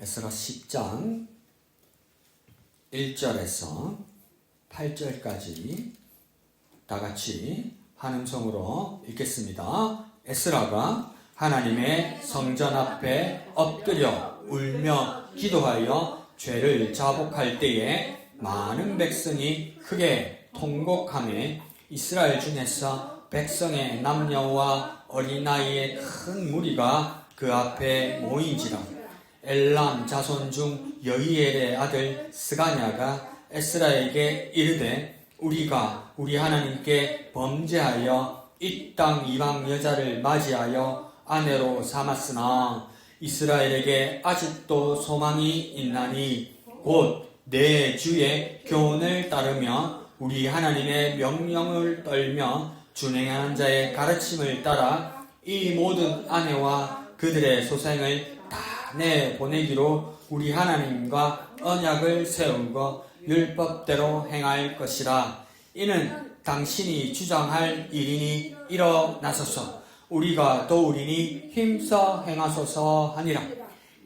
에스라 10장 1절에서 8절까지 다 같이 한 음성으로 읽겠습니다. 에스라가 하나님의 성전 앞에 엎드려 울며 기도하여 죄를 자복할 때에 많은 백성이 크게 통곡하며 이스라엘 중에서 백성의 남녀와 어린아이의 큰 무리가 그 앞에 모인지라. 엘람 자손 중 여이엘의 아들 스가냐가 에스라에게 이르되 우리가 우리 하나님께 범죄하여 이 땅 이방 여자를 맞이하여 아내로 삼았으나 이스라엘에게 아직도 소망이 있나니 곧 내 주의 교훈을 따르며 우리 하나님의 명령을 떨며 준행하는 자의 가르침을 따라 이 모든 아내와 그들의 소생을 다 내보내기로 우리 하나님과 언약을 세우고 율법대로 행할 것이라. 이는 당신이 주장할 일이니 일어나소서. 우리가 도우리니 힘써 행하소서 하니라.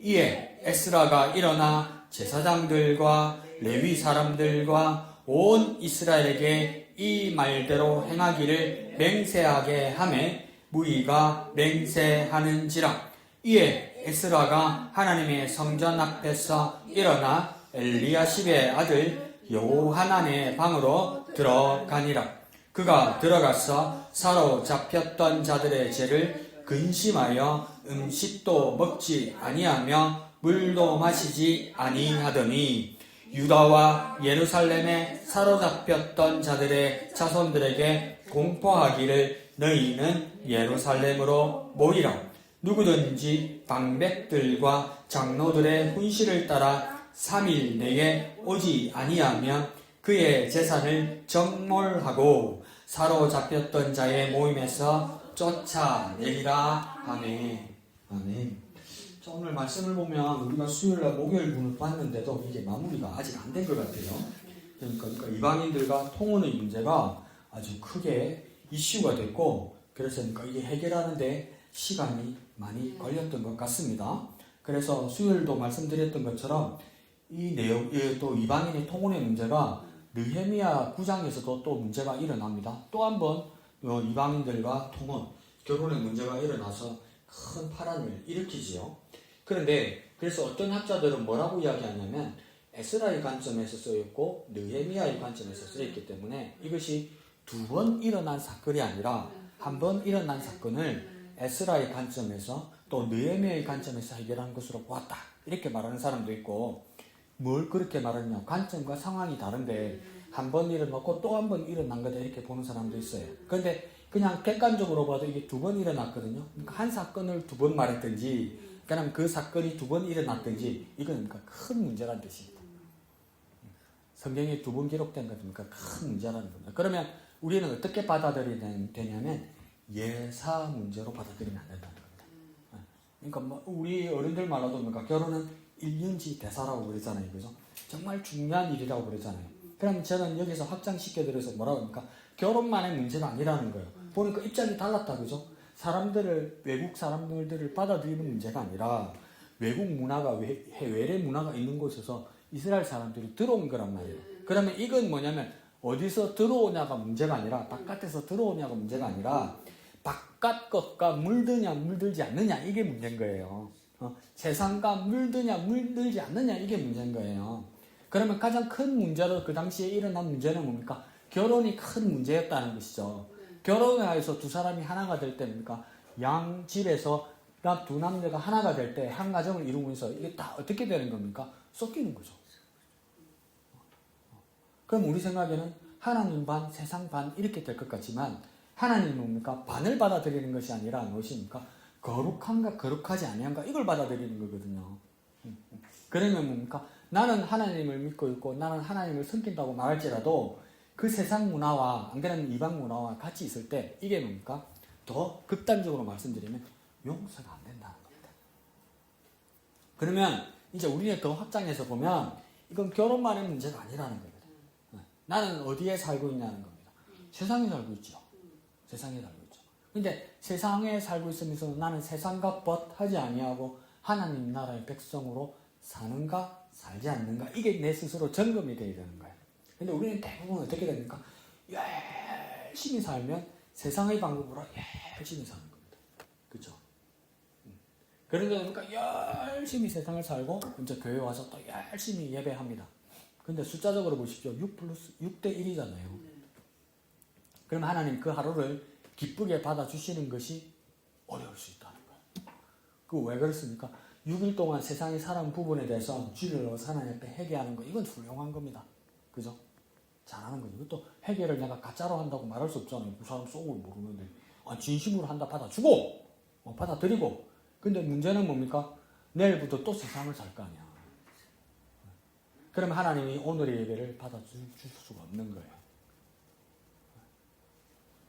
이에 에스라가 일어나 제사장들과 레위 사람들과 온 이스라엘에게 이 말대로 행하기를 맹세하게 하매 무리가 맹세하는지라. 이에 에스라가 하나님의 성전 앞에서 일어나 엘리야십의 아들 요하난의 방으로 들어가니라. 그가 들어가서 사로잡혔던 자들의 죄를 근심하여 음식도 먹지 아니하며 물도 마시지 아니하더니 유다와 예루살렘에 사로잡혔던 자들의 자손들에게 공포하기를 너희는 예루살렘으로 모이라. 누구든지 방백들과 장로들의 훈시를 따라 3일 내에 오지 아니하면 그의 재산을 정몰하고 사로잡혔던 자의 모임에서 쫓아내리라. 아멘. 아멘. 자, 오늘 말씀을 보면 우리가 수요일날 목요일분을 봤는데도 이게 마무리가 아직 안 된 것 같아요. 그러니까 이방인들과 통혼의 문제가 아주 크게 이슈가 됐고, 그래서 이게 해결하는데 시간이 많이 걸렸던 것 같습니다. 그래서 수요일도 말씀드렸던 것처럼 이 내용, 또 이방인의 통혼의 문제가 느헤미야 9장에서도 또 문제가 일어납니다. 또 한 번 이방인들과 통혼, 결혼의 문제가 일어나서 큰 파란을 일으키지요. 그런데 그래서 어떤 학자들은 뭐라고 이야기하냐면 에스라의 관점에서 쓰였고 느헤미야의 관점에서 쓰였기 때문에 이것이 두 번 일어난 사건이 아니라 한 번 일어난 사건을 에스라의 관점에서 또 느헤미야의 관점에서 해결한 것으로 보았다. 이렇게 말하는 사람도 있고, 뭘 그렇게 말하냐, 관점과 상황이 다른데 한 번 일어났고 또 한 번 일어난 거다 이렇게 보는 사람도 있어요. 그런데 그냥 객관적으로 봐도 이게 두 번 일어났거든요. 그러니까 한 사건을 두 번 말했든지 그냥 그 사건이 두 번 일어났든지 이건 그러니까 큰 문제라는 뜻입니다. 성경에 두 번 기록된 거니까 큰 문제라는 겁니다. 그러면 우리는 어떻게 받아들여야 되냐면 예사 문제로 받아들이면 안 된다는 겁니다. 그러니까 뭐 우리 어른들 말로도 그러니까 결혼은 1년지 대사라고 그러잖아요. 그죠? 정말 중요한 일이라고 그러잖아요. 그럼 저는 여기서 확장시켜드려서 뭐라고 합니까? 결혼만의 문제가 아니라는 거예요. 보니까 입장이 달랐다. 그죠? 외국 사람들을 받아들이는 문제가 아니라 외국 문화가, 외래 문화가 있는 곳에서 이스라엘 사람들이 들어온 거란 말이에요. 그러면 이건 뭐냐면 어디서 들어오냐가 문제가 아니라, 바깥에서 들어오냐가 문제가 아니라 바깥 것과 물드냐 물들지 않느냐 이게 문제인 거예요. 세상과 물드냐 물들지 않느냐 이게 문제인 거예요. 그러면 가장 큰 문제로 그 당시에 일어난 문제는 뭡니까? 결혼이 큰 문제였다는 것이죠. 결혼을 해서 두 사람이 하나가 될 때 뭡니까? 양 집에서 두 남녀가 하나가 될 때 한 가정을 이루면서 이게 다 어떻게 되는 겁니까? 섞이는 거죠. 그럼 우리 생각에는 하나님 반, 세상 반 이렇게 될 것 같지만 하나님은 뭡니까? 반을 받아들이는 것이 아니라 무엇입니까? 거룩한가 거룩하지 아니한가 이걸 받아들이는 거거든요. 그러면 뭡니까? 나는 하나님을 믿고 있고 나는 하나님을 섬긴다고 말할지라도 그 세상 문화와 안 그러면 이방 문화와 같이 있을 때 이게 뭡니까? 더 극단적으로 말씀드리면 용서가 안 된다는 겁니다. 그러면 이제 우리는 더 확장해서 보면 이건 결혼만의 문제가 아니라는 겁니다. 나는 어디에 살고 있냐는 겁니다. 세상에 살고 있죠. 세상에 살고 있죠. 근데 세상에 살고 있으면서 나는 세상과 벗하지 아니하고 하나님 나라의 백성으로 사는가 살지 않는가 이게 내 스스로 점검이 돼야 되는 거예요. 근데 우리는 대부분 어떻게 됩니까? 열심히 살면 세상의 방법으로 열심히 사는 겁니다. 그렇죠? 그러니까 열심히 세상을 살고 이제 교회 와서 또 열심히 예배합니다. 근데 숫자적으로 보십시오. 6대 1이잖아요. 그럼 하나님 그 하루를 기쁘게 받아주시는 것이 어려울 수 있다는 거예요. 그 왜 그렇습니까? 6일 동안 세상에 살아온 부분에 대해서 주를 하나님 앞에 회개하는 거 이건 훌륭한 겁니다. 그죠? 잘하는 거죠. 이것도 회개를 내가 가짜로 한다고 말할 수 없잖아요. 그 사람 속을 모르는데 진심으로 한다 받아주고 받아들이고 근데 문제는 뭡니까? 내일부터 또 세상을 살 거 아니야. 그럼 하나님이 오늘의 예배를 받아줄 수가 없는 거예요.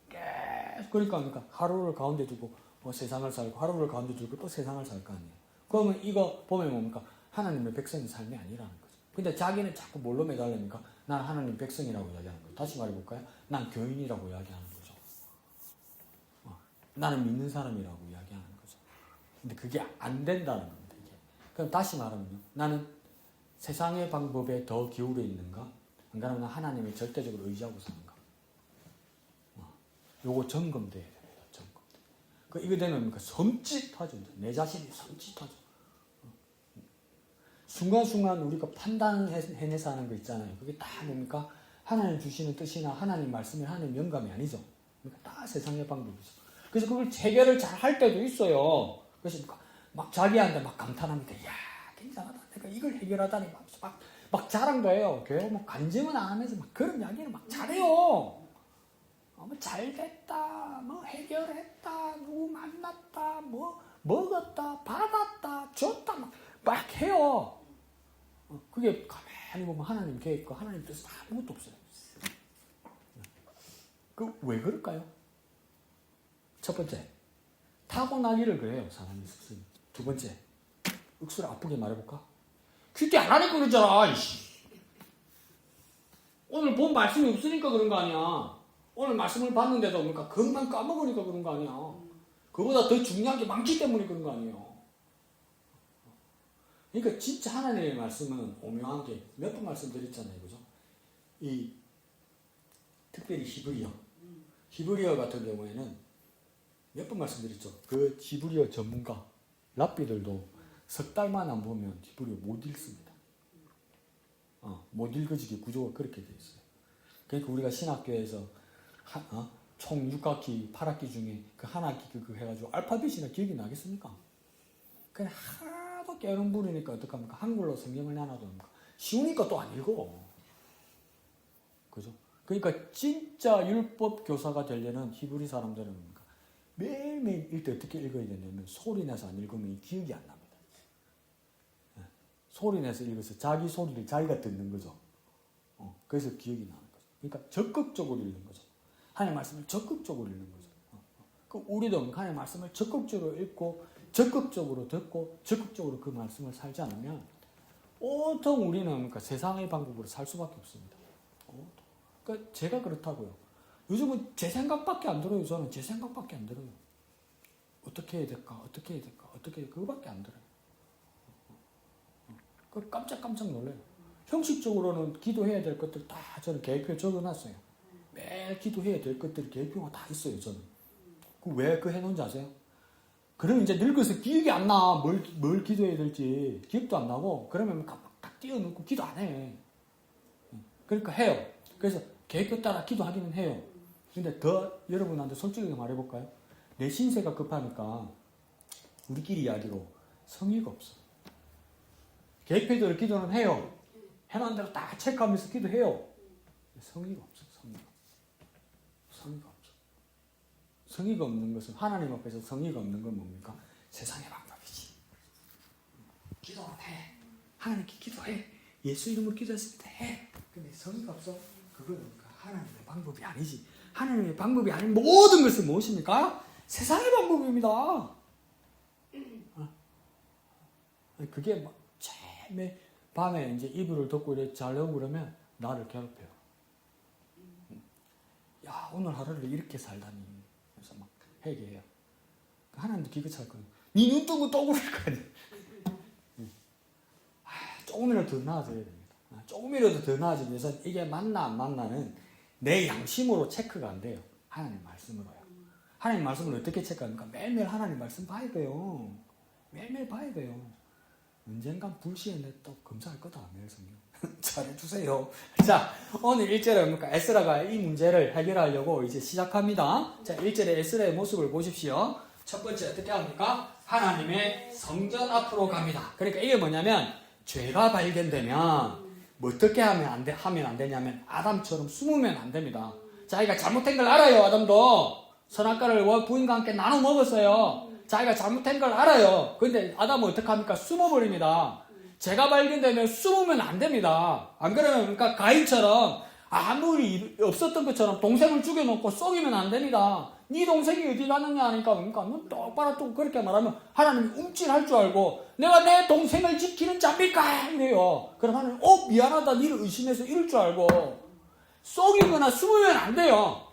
계속 그러니까 하루를 가운데 두고 세상을 살고 하루를 가운데 두고 또 세상을 살 거 아니에요. 그러면 이거 보면 뭡니까? 하나님의 백성의 삶이 아니라는 거죠. 근데 자기는 자꾸 뭘로 매달립니까? 난 하나님 백성이라고 이야기하는 거예요. 다시 말해볼까요? 난 교인이라고 이야기하는 거죠. 나는 믿는 사람이라고 이야기하는 거죠. 근데 그게 안 된다는 겁니다. 이게. 그럼 다시 말하면요. 나는 세상의 방법에 더 기울어 있는가? 안 그러면 하나님을 절대적으로 의지하고 사는가? 요거 점검돼야 됩니다. 점검. 이거 되면 뭡니까? 섬찟하죠. 내 자신이 섬찟하죠. 순간순간 우리가 판단해내서 하는 거 있잖아요. 그게 다 뭡니까? 하나님 주시는 뜻이나 하나님 말씀이 하나님 영감이 아니죠. 그러니까 다 세상의 방법이죠. 그래서 그걸 체결을 잘 할 때도 있어요. 그래서 막 자기한테 막 감탄합니다. 이야, 굉장하다. 내가 이걸 해결하다니 막 자랑도 해요. 교회 뭐 간증은 안 하면서 막 그런 이야기를 막 잘해요. 뭐 잘됐다, 뭐 해결했다, 누구 만났다, 뭐 먹었다, 받았다, 줬다, 막 해요. 그게 가만히 보면 하나님 계획과 하나님 뜻은 아무것도 없어요. 왜 그럴까요? 첫 번째, 타고나기를 그래요. 사람의 습성이. 두 번째, 억수로 아프게 말해볼까? 그때 안 하니까 그러잖아. 이씨. 오늘 본 말씀이 없으니까 그런 거 아니야. 오늘 말씀을 봤는데도 그러니까 금방 까먹으니까 그런 거 아니야. 그보다 더 중요한 게 많기 때문에 그런 거 아니에요. 그러니까 진짜 하나님의 말씀은 오묘한 게 몇 번 말씀드렸잖아요. 그죠? 특별히 히브리어 같은 경우에는 몇 번 말씀드렸죠. 그 히브리어 전문가 랍비들도 석 달만 안 보면 히브리어 못 읽습니다. 못 읽어지게 구조가 그렇게 되어 있어요. 그러니까 우리가 신학교에서 총 6학기, 8학기 중에 그 한 학기 그거 해가지고 알파벳이나 기억이 나겠습니까? 그냥 하도 깨는 부리니까 어떡합니까? 한글로 성경을 내놔도 쉬우니까 또 안 읽어. 그죠? 그러니까 진짜 율법 교사가 되려는 히브리 사람들은 뭡니까? 매일매일 읽을 때 어떻게 읽어야 되냐면 소리 내서 안 읽으면 기억이 안 납니다. 소리 내서 읽어서 자기 소리를 자기가 듣는 거죠. 그래서 기억이 나는 거죠. 그러니까 적극적으로 읽는 거죠. 하나님의 말씀을 적극적으로 읽는 거죠. 우리도 하나님의 말씀을 적극적으로 읽고 적극적으로 듣고 적극적으로 그 말씀을 살지 않으면 온통 우리는 그러니까 세상의 방법으로 살 수밖에 없습니다. 그러니까 제가 그렇다고요. 요즘은 제 생각밖에 안 들어요. 저는 제 생각밖에 안 들어요. 어떻게 해야 될까? 어떻게 해야 될까? 어떻게 해야 될까? 그거밖에 안 들어요. 깜짝 놀라요. 형식적으로는 기도해야 될 것들 다 저는 계획표에 적어놨어요. 매일 기도해야 될 것들이 계획표가 다 있어요. 저는. 왜 그 해놓은지 아세요? 그러면 이제 늙어서 기억이 안 나. 뭘 기도해야 될지 기억도 안 나고 그러면 딱 띄워놓고 기도 안 해. 그러니까 해요. 그래서 계획표 따라 기도하기는 해요. 근데 더 여러분한테 솔직하게 말해볼까요? 내 신세가 급하니까 우리끼리 이야기로 성의가 없어. 계획표대로 기도는 해요. 해놓은 대로 딱 체크하면서 기도해요. 성의가 없어. 성의가 없어. 성의가 없는 것은 하나님 앞에서 성의가 없는 건 뭡니까? 세상의 방법이지. 기도는 해. 하나님께 기도해. 예수 이름으로 기도했을 때 해. 근데 성의가 없어. 그건 뭡니까? 하나님의 방법이 아니지. 하나님의 방법이 아닌 모든 것은 무엇입니까? 세상의 방법입니다. 그게 막 밤에 이제 이불을 덮고 이렇게 자려고 그러면 나를 괴롭혀요. 야, 오늘 하루를 이렇게 살다니. 그래서 막 회개해요. 하나님도 기가 찰 거예요. 니 눈 뜨고 또 그럴 거 아니야. 조금이라도 더 나아져야 됩니다. 조금이라도 더 나아지기 위해서 이게 맞나 안 맞나는 내 양심으로 체크가 안 돼요. 하나님 말씀으로요. 하나님 말씀을 어떻게 체크합니까? 매일매일 하나님 말씀 봐야 돼요. 매일매일 봐야 돼요. 언젠간 불시에 내 또 검사할 거다. 매일 성경. 잘해주세요. 자, 오늘 1절에 뭡니까? 에스라가 이 문제를 해결하려고 이제 시작합니다. 자, 1절에 에스라의 모습을 보십시오. 첫 번째 어떻게 합니까? 하나님의 성전 앞으로 갑니다. 그러니까 이게 뭐냐면 죄가 발견되면 뭐 어떻게 하면 안 되냐면 아담처럼 숨으면 안 됩니다. 자기가 잘못한 걸 알아요. 아담도 선악과를 부인과 함께 나눠 먹었어요. 자기가 잘못한 걸 알아요. 근데 아담은 어떻게 합니까? 숨어버립니다. 죄가 발견되면 숨으면 안 됩니다. 안 그러면 그러니까 가인처럼 아무 일 없었던 것처럼 동생을 죽여놓고 쏘기면 안 됩니다. 네 동생이 어디 가느냐 하니까 그러니까 너 똑바로 또 그렇게 말하면 하나님이 움찔할 줄 알고 내가 내 동생을 지키는 자입니까? 이래요. 그럼 하나님 미안하다 니를 의심해서 이럴 줄 알고 쏘기거나 숨으면 안 돼요.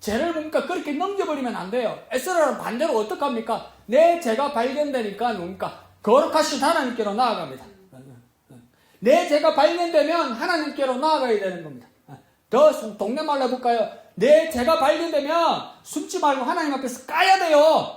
죄를 뭡니까 그렇게 넘겨버리면 안 돼요. 에스라는 반대로 어떡합니까? 내 죄가 발견되니까 뭡니까 거룩하신 하나님께로 나아갑니다. 내 죄가 발견되면 하나님께로 나아가야 되는 겁니다. 더 동네말로 해볼까요? 내 죄가 발견되면 숨지 말고 하나님 앞에서 까야 돼요.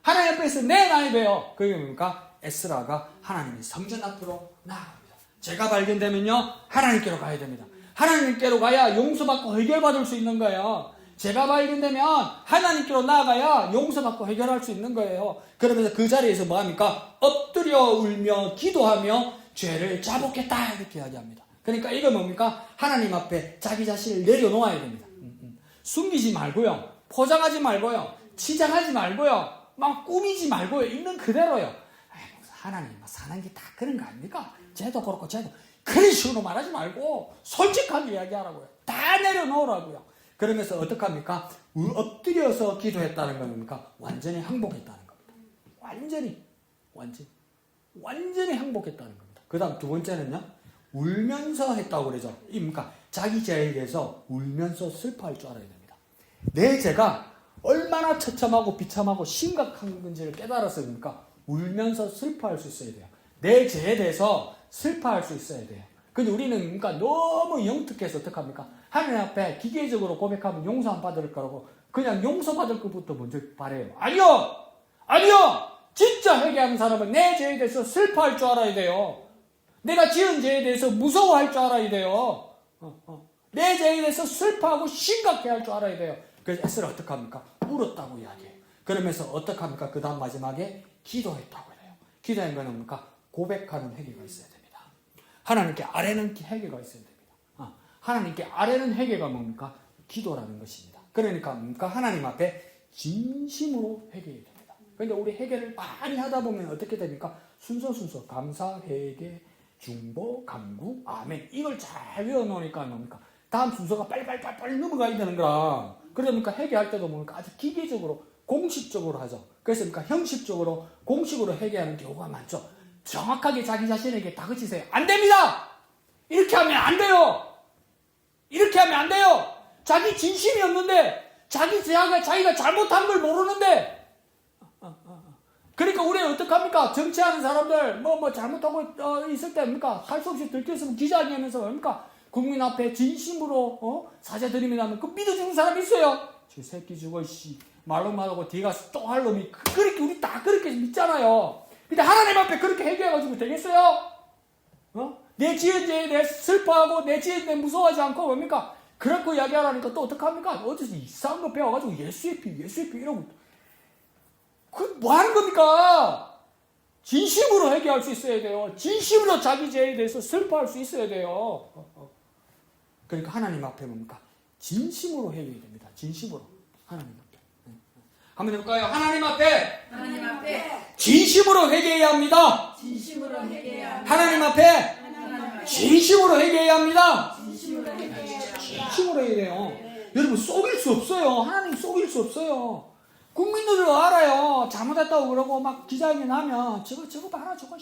하나님 앞에서 내놔야 돼요. 그게 뭡니까? 에스라가 하나님의 성전 앞으로 나아갑니다. 죄가 발견되면요 하나님께로 가야 됩니다. 하나님께로 가야 용서받고 해결받을 수 있는 거예요. 죄가 발견되면 하나님께로 나아가야 용서받고 해결할 수 있는 거예요. 그러면서 그 자리에서 뭐합니까? 엎드려 울며 기도하며 죄를 자복했다 이렇게 이야기합니다. 그러니까 이거 뭡니까? 하나님 앞에 자기 자신을 내려놓아야 됩니다. 숨기지 말고요. 포장하지 말고요. 치장하지 말고요. 막 꾸미지 말고요. 있는 그대로요. 하나님 사는 게 다 그런 거 아닙니까? 쟤도 그렇고 쟤도 그런 식으로 말하지 말고 솔직하게 이야기하라고요. 다 내려놓으라고요. 그러면서 어떡합니까? 엎드려서 기도했다는 겁니까? 완전히 항복했다는 겁니다. 완전히 항복했다는 겁니다. 그 다음 두 번째는요, 울면서 했다고 그러죠. 그러니까 자기 죄에 대해서 울면서 슬퍼할 줄 알아야 됩니다. 내 죄가 얼마나 처참하고 비참하고 심각한 건지를 깨달아서 그러니까 울면서 슬퍼할 수 있어야 돼요. 내 죄에 대해서 슬퍼할 수 있어야 돼요. 근데 우리는 그러니까 너무 영특해서 어떡합니까? 하나님 앞에 기계적으로 고백하면 용서 안 받을 거라고 그냥 용서받을 것부터 먼저 바래요. 아니요! 진짜 회개하는 사람은 내 죄에 대해서 슬퍼할 줄 알아야 돼요. 내가 지은 죄에 대해서 무서워할 줄 알아야 돼요. 내 죄에 대해서 슬퍼하고 심각해 할 줄 알아야 돼요. 그래서 에스라 어떡합니까? 울었다고 이야기해요. 그러면서 어떡합니까? 그 다음 마지막에 기도했다고 해요. 기도한 건 뭡니까? 고백하는 회개가 있어야 됩니다. 하나님께 아뢰는 회개가 있어야 됩니다. 하나님께 아뢰는 회개가 뭡니까? 기도라는 것입니다. 그러니까 뭡니까? 하나님 앞에 진심으로 회개해야 됩니다. 그런데 우리 회개를 많이 하다 보면 어떻게 됩니까? 순서 감사, 회개, 중보, 간구, 아멘 이걸 잘 외워놓으니까 뭡니까? 다음 순서가 빨리 넘어가야 되는 거라. 그러니까 회개할 때도 뭡니까? 아주 기계적으로 공식적으로 하죠. 그래서 그러니까 형식적으로 공식으로 회개하는 경우가 많죠. 정확하게 자기 자신에게 다그치세요. 안 됩니다. 이렇게 하면 안 돼요. 자기 진심이 없는데 자기가 잘못한 걸 모르는데 그러니까 우리는 어떡합니까? 정치하는 사람들 잘못하고 있을 때 뭡니까? 할 수 없이 들켰으면 기자회견에서 뭡니까? 국민 앞에 진심으로 사죄드리면 하면 그 믿어주는 사람이 있어요. 저 새끼 저거 말로만 하고 뒤에 가서 또 할 놈이 그렇게 우리 다 그렇게 믿잖아요. 근데 하나님 앞에 그렇게 회개해가지고 되겠어요? 내 지은 죄에 대해 슬퍼하고 내 지은 죄에 무서워하지 않고 뭡니까? 그렇게 이야기하라니까 또 어떡합니까? 어디서 이상한 거 배워가지고 예수의 피 이러고 그 뭐 하는 겁니까? 진심으로 회개할 수 있어야 돼요. 진심으로 자기 죄에 대해서 슬퍼할 수 있어야 돼요. 그러니까 하나님 앞에 뭡니까? 진심으로 회개해야 됩니다. 진심으로 하나님 앞에. 한번 해볼까요? 하나님 앞에 진심으로 회개해야 합니다. 하나님 앞에 진심으로 회개해야 합니다. 진심으로 해야 돼요. 여러분 속일 수 없어요. 하나님 속일 수 없어요. 국민들도 알아요. 잘못했다고 그러고 막 기자회견 하면 저거 봐라 저거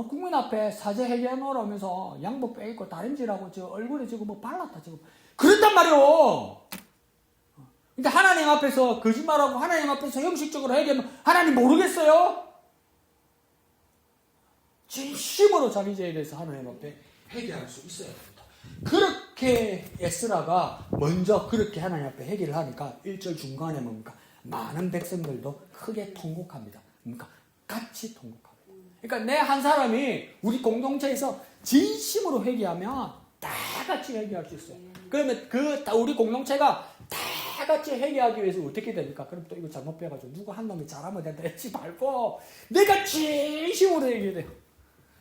국민 앞에 사죄 회개해 놓으라면서 양복 빼입고 다림질하고 저 얼굴에 저거 뭐 발랐다 저거 그랬단 말이오. 근데 하나님 앞에서 거짓말하고 하나님 앞에서 형식적으로 회개하면 하나님 모르겠어요? 진심으로 자기 죄에 대해서 하나님 앞에 회개할 수 있어야 됩니다. 그렇게 에스라가 먼저 그렇게 하나님 앞에 회개를 하니까 1절 중간에 뭡니까? 많은 백성들도 크게 통곡합니다. 그러니까 같이 통곡합니다. 그러니까 내 한 사람이 우리 공동체에서 진심으로 회개하면 다 같이 회개할 수 있어요. 그러면 우리 공동체가 다 같이 회개하기 위해서 어떻게 됩니까? 그럼 또 이거 잘못 배워가지고 누가 한 놈이 잘하면 된다 했지 말고 내가 진심으로 회개해야 돼요.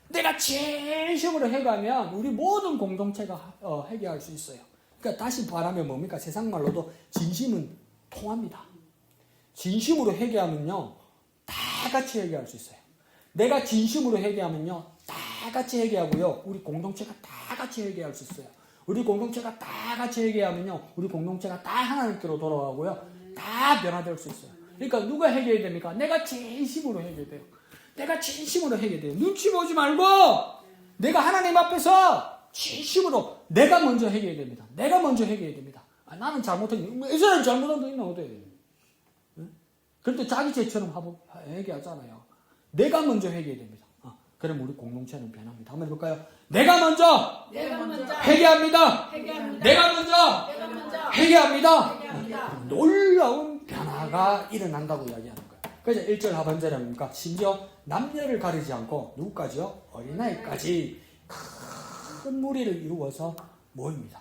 내가 진심으로 회개하면 우리 모든 공동체가 회개할 수 있어요. 그러니까 다시 말하면 뭡니까? 세상 말로도 진심은 통합니다. 진심으로 회개하면요 다 같이 회개할 수 있어요. 내가 진심으로 회개하면요 다 같이 회개하고요 우리 공동체가 다 같이 회개할 수 있어요. 우리 공동체가 다 같이 회개하면요 우리 공동체가 다 하나님께로 돌아가고요 다 변화될 수 있어야 그러니까 누가 회개해야 됩니까? 내가 진심으로 회개해야 돼요. 내가 진심으로 회개해야 돼요. 눈치 보지 말고 내가 하나님 앞에서 진심으로 내가 먼저 회개해야 됩니다. 내가 먼저 회개해야 됩니다. 나는 잘못했는데 이 사람이 잘못한 거 있나 어때? 그런데 자기 죄처럼 회개하잖아요. 내가 먼저 회개해야 됩니다. 그럼 우리 공동체는 변합니다. 한번 해볼까요? 내가 먼저 회개합니다. 내가 먼저 회개합니다. 놀라운 변화가 일어난다고 이야기하는 거예요. 그래서 1절 하반절에 뭡니까? 심지어 남녀를 가리지 않고 누구까지요? 어린아이까지 큰 무리를 이루어서 모입니다.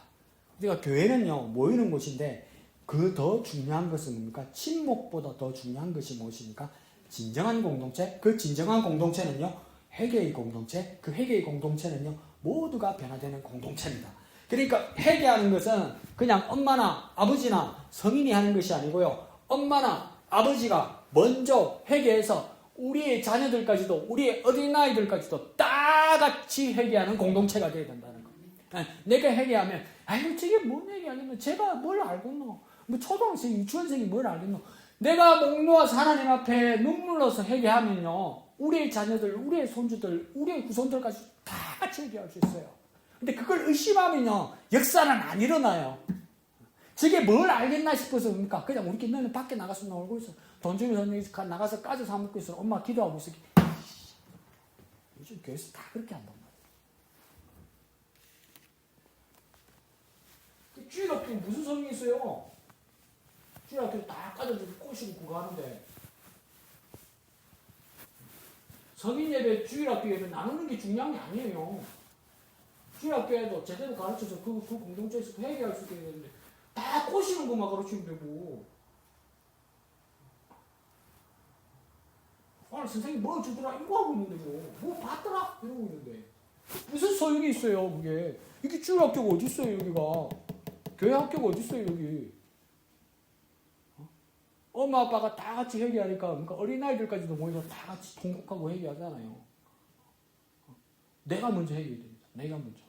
그러니까 교회는요 모이는 곳인데 그 더 중요한 것은 뭡니까? 침묵보다 더 중요한 것이 무엇입니까? 진정한 공동체. 그 진정한 공동체는요 회개의 공동체. 그 회개의 공동체는요 모두가 변화되는 공동체입니다. 그러니까 회개하는 것은 그냥 엄마나 아버지나 성인이 하는 것이 아니고요 엄마나 아버지가 먼저 회개해서 우리의 자녀들까지도 우리의 어린아이들까지도 다 같이 회개하는 공동체가 되어야 된다는 겁니다. 내가 회개하면 아유 저게 뭔 얘기하겠노? 제가 뭘 알겠노? 뭐 초등학생, 유치원생이 뭘 알겠노? 내가 목 놓아서 하나님 앞에 눈물 넣어서 회개하면요 우리의 자녀들, 우리의 손주들, 우리의 후손들까지 다 같이 회개할 수 있어요. 근데 그걸 의심하면요 역사는 안 일어나요. 저게 뭘 알겠나 싶어서 그러니까 그냥 우리끼리 너는 밖에 나가서 놀고 있어. 돈 주면 나가서 까져 사 먹고 있어. 엄마 기도하고 있어. 요즘 교회에서 다 그렇게 한단 말이야. 주일학교 무슨 소용이 있어요? 주일학교 다 까져주고 꼬시고 그거 하는데 성인 예배, 주일학교 예배 나누는 게 중요한 게 아니에요. 주일학교에도 제대로 가르쳐서 그 공동체에서 회개할 수 있게 되는데 다 꼬시는 것만 가르치면 되고 선생님 뭐 주더라 이거 하고 있는데 뭐 받더라 이러고 있는데 무슨 소용이 있어요 그게. 이게 주일학교가 어디 있어요 여기가. 교회 학교가 어디 있어요 여기. 엄마 아빠가 다 같이 회개하니까 그러니까 어린아이들까지도 모여서 다 같이 통곡하고 회개하잖아요. 내가 먼저 회개해야 됩니다. 내가 먼저.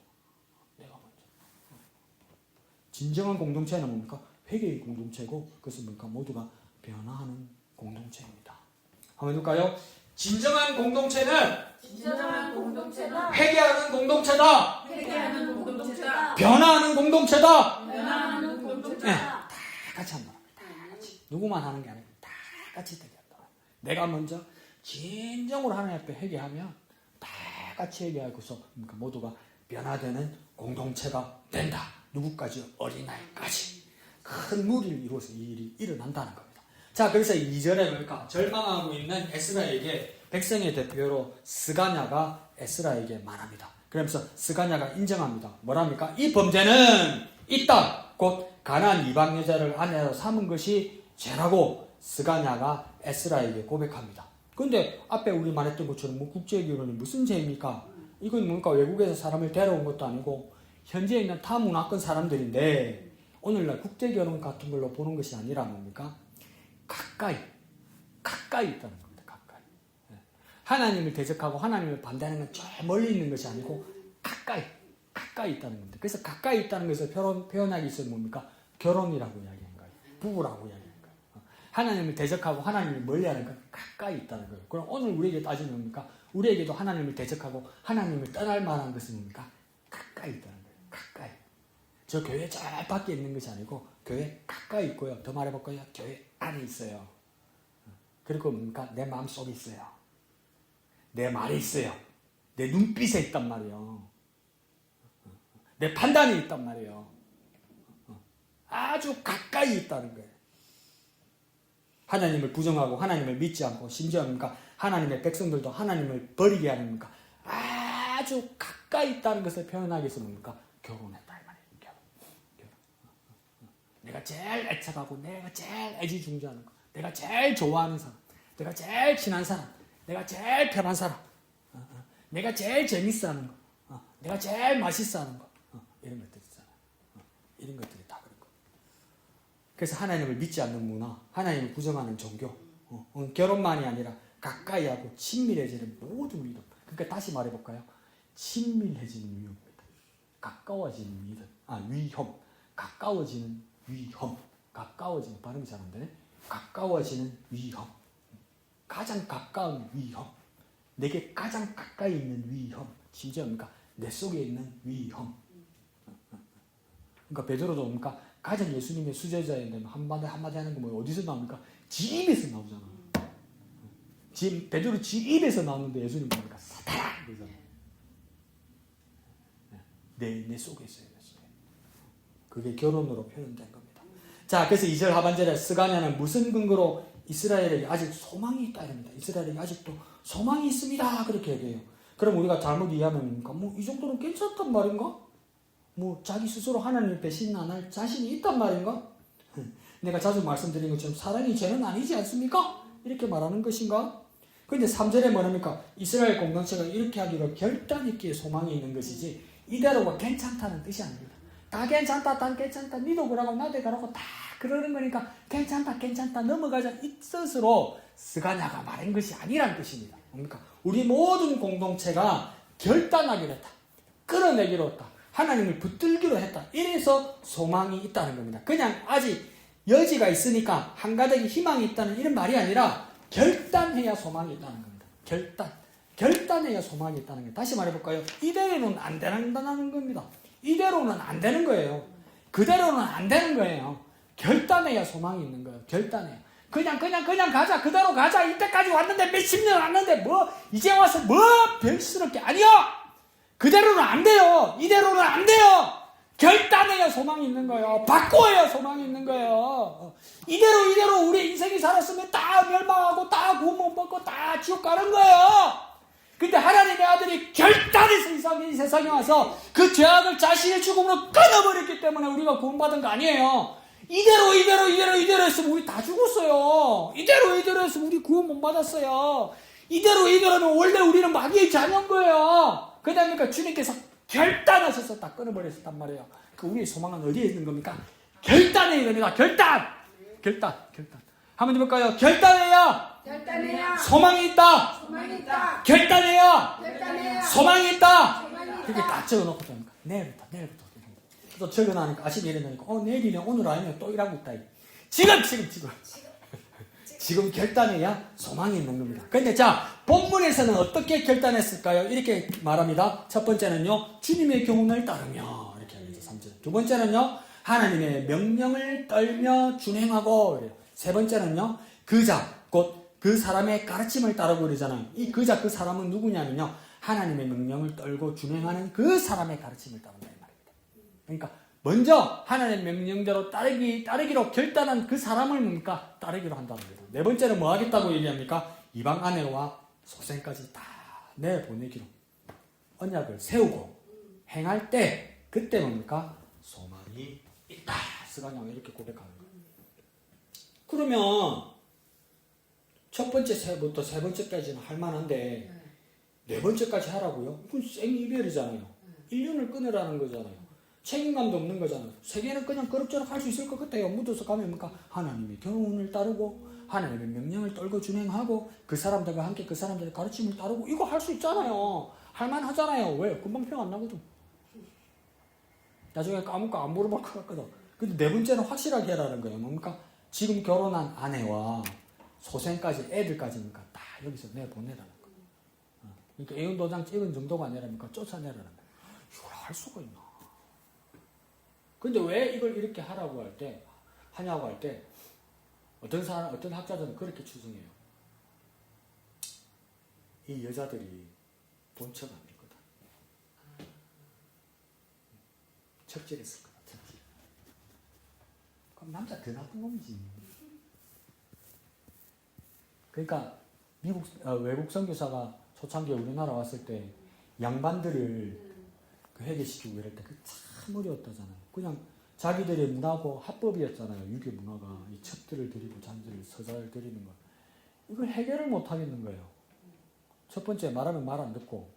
진정한 공동체는 뭡니까? 회개의 공동체고 그것은 뭡니까? 모두가 변화하는 공동체입니다. 한번 해볼까요? 진정한 공동체는 회개하는 공동체다. 변화하는 공동체다. 네, 다 같이 한다. 다 같이. 누구만 하는 게 아니고 다 같이 회개한다. 내가 먼저 진정으로 하나님 앞에 회개하면 다 같이 회개하고서 그러니까 모두가 변화되는 공동체가 된다. 누구까지? 어린아이까지. 큰 무리를 이루어서 이 일이 일어난다는 겁니다. 자, 그래서 2절에 보니까 절망하고 있는 에스라에게 백성의 대표로 스가냐가 에스라에게 말합니다. 그러면서 스가냐가 인정합니다. 뭐랍니까? 이 범죄는 이 땅, 곧 가나안 이방 여자를 아내로 삼은 것이 죄라고 스가냐가 에스라에게 고백합니다. 그런데 앞에 우리 말했던 것처럼 뭐 국제결혼이 무슨 죄입니까? 이건 뭔가 외국에서 사람을 데려온 것도 아니고 현지에 있는 타문화권 사람들인데 오늘날 국제결혼 같은 걸로 보는 것이 아니라 뭡니까? 가까이 있다는 겁니다. 가까이. 하나님을 대적하고 하나님을 반대하는 건 저 멀리 있는 것이 아니고 가까이 있다는 겁니다. 그래서 가까이 있다는 것을 표현하기 위해서 뭡니까? 결혼이라고 이야기한 거예요. 부부라고 이야기한 거예요. 하나님을 대적하고 하나님을 멀리하는 건 가까이 있다는 거예요. 그럼 오늘 우리에게 따지면 뭡니까? 우리에게도 하나님을 대적하고 하나님을 떠날 만한 것은 뭡니까? 가까이 있다는 거예요. 가까이. 저 교회 저 밖에 있는 것이 아니고 교회 가까이 있고요. 더 말해볼까요? 교회 안에 있어요. 그리고 뭡니까? 내 마음속에 있어요. 내 말에 있어요. 내 눈빛에 있단 말이에요. 내 판단이 있단 말이에요. 아주 가까이 있다는 거예요. 하나님을 부정하고 하나님을 믿지 않고 심지어 뭡니까? 하나님의 백성들도 하나님을 버리게 하는 겁니까? 아주 가까이 있다는 것을 표현하기 위해서 뭡니까? 결혼했다 이 말이에요. 결혼. 내가 제일 애착하고 내가 제일 애지중지하는 거, 내가 제일 좋아하는 사람, 내가 제일 친한 사람, 내가 제일 편한 사람, 내가 제일 재밌어 하는 거, 내가 제일 맛있어 하는 거, 이런 것들 있잖아요. 이런 것들이 다 그런 거. 그래서 하나님을 믿지 않는 문화, 하나님을 부정하는 종교, 결혼만이 아니라 가까이 하고 친밀해지는 모든 믿음. 그러니까 다시 말해볼까요? 친밀해지는 위험입니다. 가까워지는 믿음. 위험. 가까워지는 위험. 가까워지는, 발음이 잘 안 되네. 가까워지는 위험. 가장 가까운 위험. 내게 가장 가까이 있는 위험. 심지어 뭡니까? 내 속에 있는 위험. 그러니까 베드로도 뭡니까? 가장 예수님의 수제자인데 한마디 하는 거 뭐 어디서 나옵니까? 지 입에서 나오잖아. 베드로 지 입에서 나오는데 예수님 뭡니까? 사탄아! 그러잖아요. 내 속에 있어요. 내 속에. 그게 결혼으로 표현된 겁니다. 자, 그래서 2절 하반절에 스가냐는 무슨 근거로 이스라엘에게 아직 소망이 있다 이럽니다. 이스라엘에게 아직도 소망이 있습니다. 그렇게 얘기해요. 그럼 우리가 잘못 이해하면 뭐 이 정도는 괜찮단 말인가? 뭐 자기 스스로 하나님을 배신 안 할 자신이 있단 말인가? 내가 자주 말씀드린 것처럼 사랑이 죄는 아니지 않습니까? 이렇게 말하는 것인가? 그런데 3절에 뭐랍니까? 이스라엘 공동체가 이렇게 하기로 결단 있기에 소망이 있는 것이지 이대로가 괜찮다는 뜻이 아닙니다. 다 괜찮다, 다 괜찮다, 니도 그러고 나도 그러고 다 그러는 거니까 괜찮다 넘어가자 이 뜻으로 스가냐가 말한 것이 아니라는 뜻입니다. 뭡니까? 우리 모든 공동체가 결단하기로 했다. 끌어내기로 했다. 하나님을 붙들기로 했다. 이래서 소망이 있다는 겁니다. 그냥 아직 여지가 있으니까 한가닥에 희망이 있다는 이런 말이 아니라 결단해야 소망이 있다는 겁니다. 결단해야 소망이 있다는 거예요. 다시 말해볼까요? 이대로는 안 된다는 겁니다. 이대로는 안 되는 거예요. 그대로는 안 되는 거예요. 결단해야 소망이 있는 거예요. 결단해야. 그냥 가자. 그대로 가자. 이때까지 왔는데 몇십 년 왔는데 뭐 이제 와서 뭐 별스럽게 아니요. 그대로는 안 돼요. 이대로는 안 돼요. 결단해야 소망이 있는 거예요. 바꿔야 소망이 있는 거예요. 이대로 우리 인생이 살았으면 다 멸망하고 다 구원 못 받고 다 지옥 가는 거예요. 근데 하나님의 아들이 결단해서 이 세상에 와서 그 죄악을 자신의 죽음으로 끊어버렸기 때문에 우리가 구원받은 거 아니에요. 이대로 했으면 우리 다 죽었어요. 이대로 했으면 우리 구원 못 받았어요. 이대로면 원래 우리는 마귀의 자녀인 거예요. 그다음에 주님께서 결단하셔서 다 끊어버렸단 말이에요. 그 우리의 소망은 어디에 있는 겁니까? 결단해야 됩니다. 결단. 한번 해볼까요? 결단해야 소망이 있다. 결단해야 소망이 있다. 그렇게 딱 적어놓고 됩니까? 내일부터. 또 적어놔니까 아침에 일어나니까 내일이네 오늘 아니면 또 일하고 있다. 지금 결단해야 소망이 있는 겁니다. 그런데 자, 본문에서는 어떻게 결단했을까요? 이렇게 말합니다. 첫 번째는요, 주님의 교훈을 따르며 이렇게 합니다. 3절. 두 번째는요, 하나님의 명령을 떨며 준행하고 그래요. 세 번째는요, 곧 그 사람의 가르침을 따르고 그러잖아요. 이 그 사람은 누구냐면요, 하나님의 명령을 떨고 준행하는 그 사람의 가르침을 따른다 이 말입니다. 그러니까 먼저 하나님의 명령대로 따르기로 결단한 그 사람을 뭡니까? 따르기로 한다는 거예요. 네 번째는 뭐 하겠다고 얘기합니까? 이방 아내와 소생까지 다 내보내기로 언약을 세우고 행할 때 그때 뭡니까? 소망이 있다. 스가냐가 이렇게 고백하는 거예요. 그러면 첫 번째부터 세 번째까지는 할 만한데 네 번째까지 하라고요? 그건 생이별이잖아요. 1년을 끊으라는 거잖아요. 책임감도 없는 거잖아요. 세계는 그냥 그럭저럭 할 수 있을 것 같아요. 묻어서 가면 뭡니까? 하나님의 교훈을 따르고 하나님의 명령을 떨고 준행하고 그 사람들과 함께 그 사람들의 가르침을 따르고 이거 할 수 있잖아요. 할만하잖아요. 왜? 금방 평 안 나거든. 나중에 까먹고 안 물어볼 것 같거든. 근데 네 번째는 확실하게 하라는 거예요. 뭡니까? 지금 결혼한 아내와 소생까지 애들까지니까 다 여기서 내보내라는 거예요. 그러니까 애운도장 찍은 정도가 아니라니까 쫓아내라는 거예요. 이걸 할 수가 있나? 근데 왜 이걸 이렇게 하라고 하냐고 할 때, 어떤 학자들은 그렇게 추정해요. 이 여자들이 본처가 아닐 거다. 척질했을 거다. 척질. 그럼 남자 더 나쁜 놈이지. 그러니까 외국 선교사가 초창기에 우리나라 왔을 때 양반들을 그 회개시키고 이럴 때 그 참 어려웠다잖아요. 그냥 자기들의 문화고 합법이었잖아요. 유교 문화가 이 첩들을 드리고 잔들을 서자를 드리는 거. 이걸 해결을 못 하겠는 거예요. 첫 번째 말하면 말 안 듣고,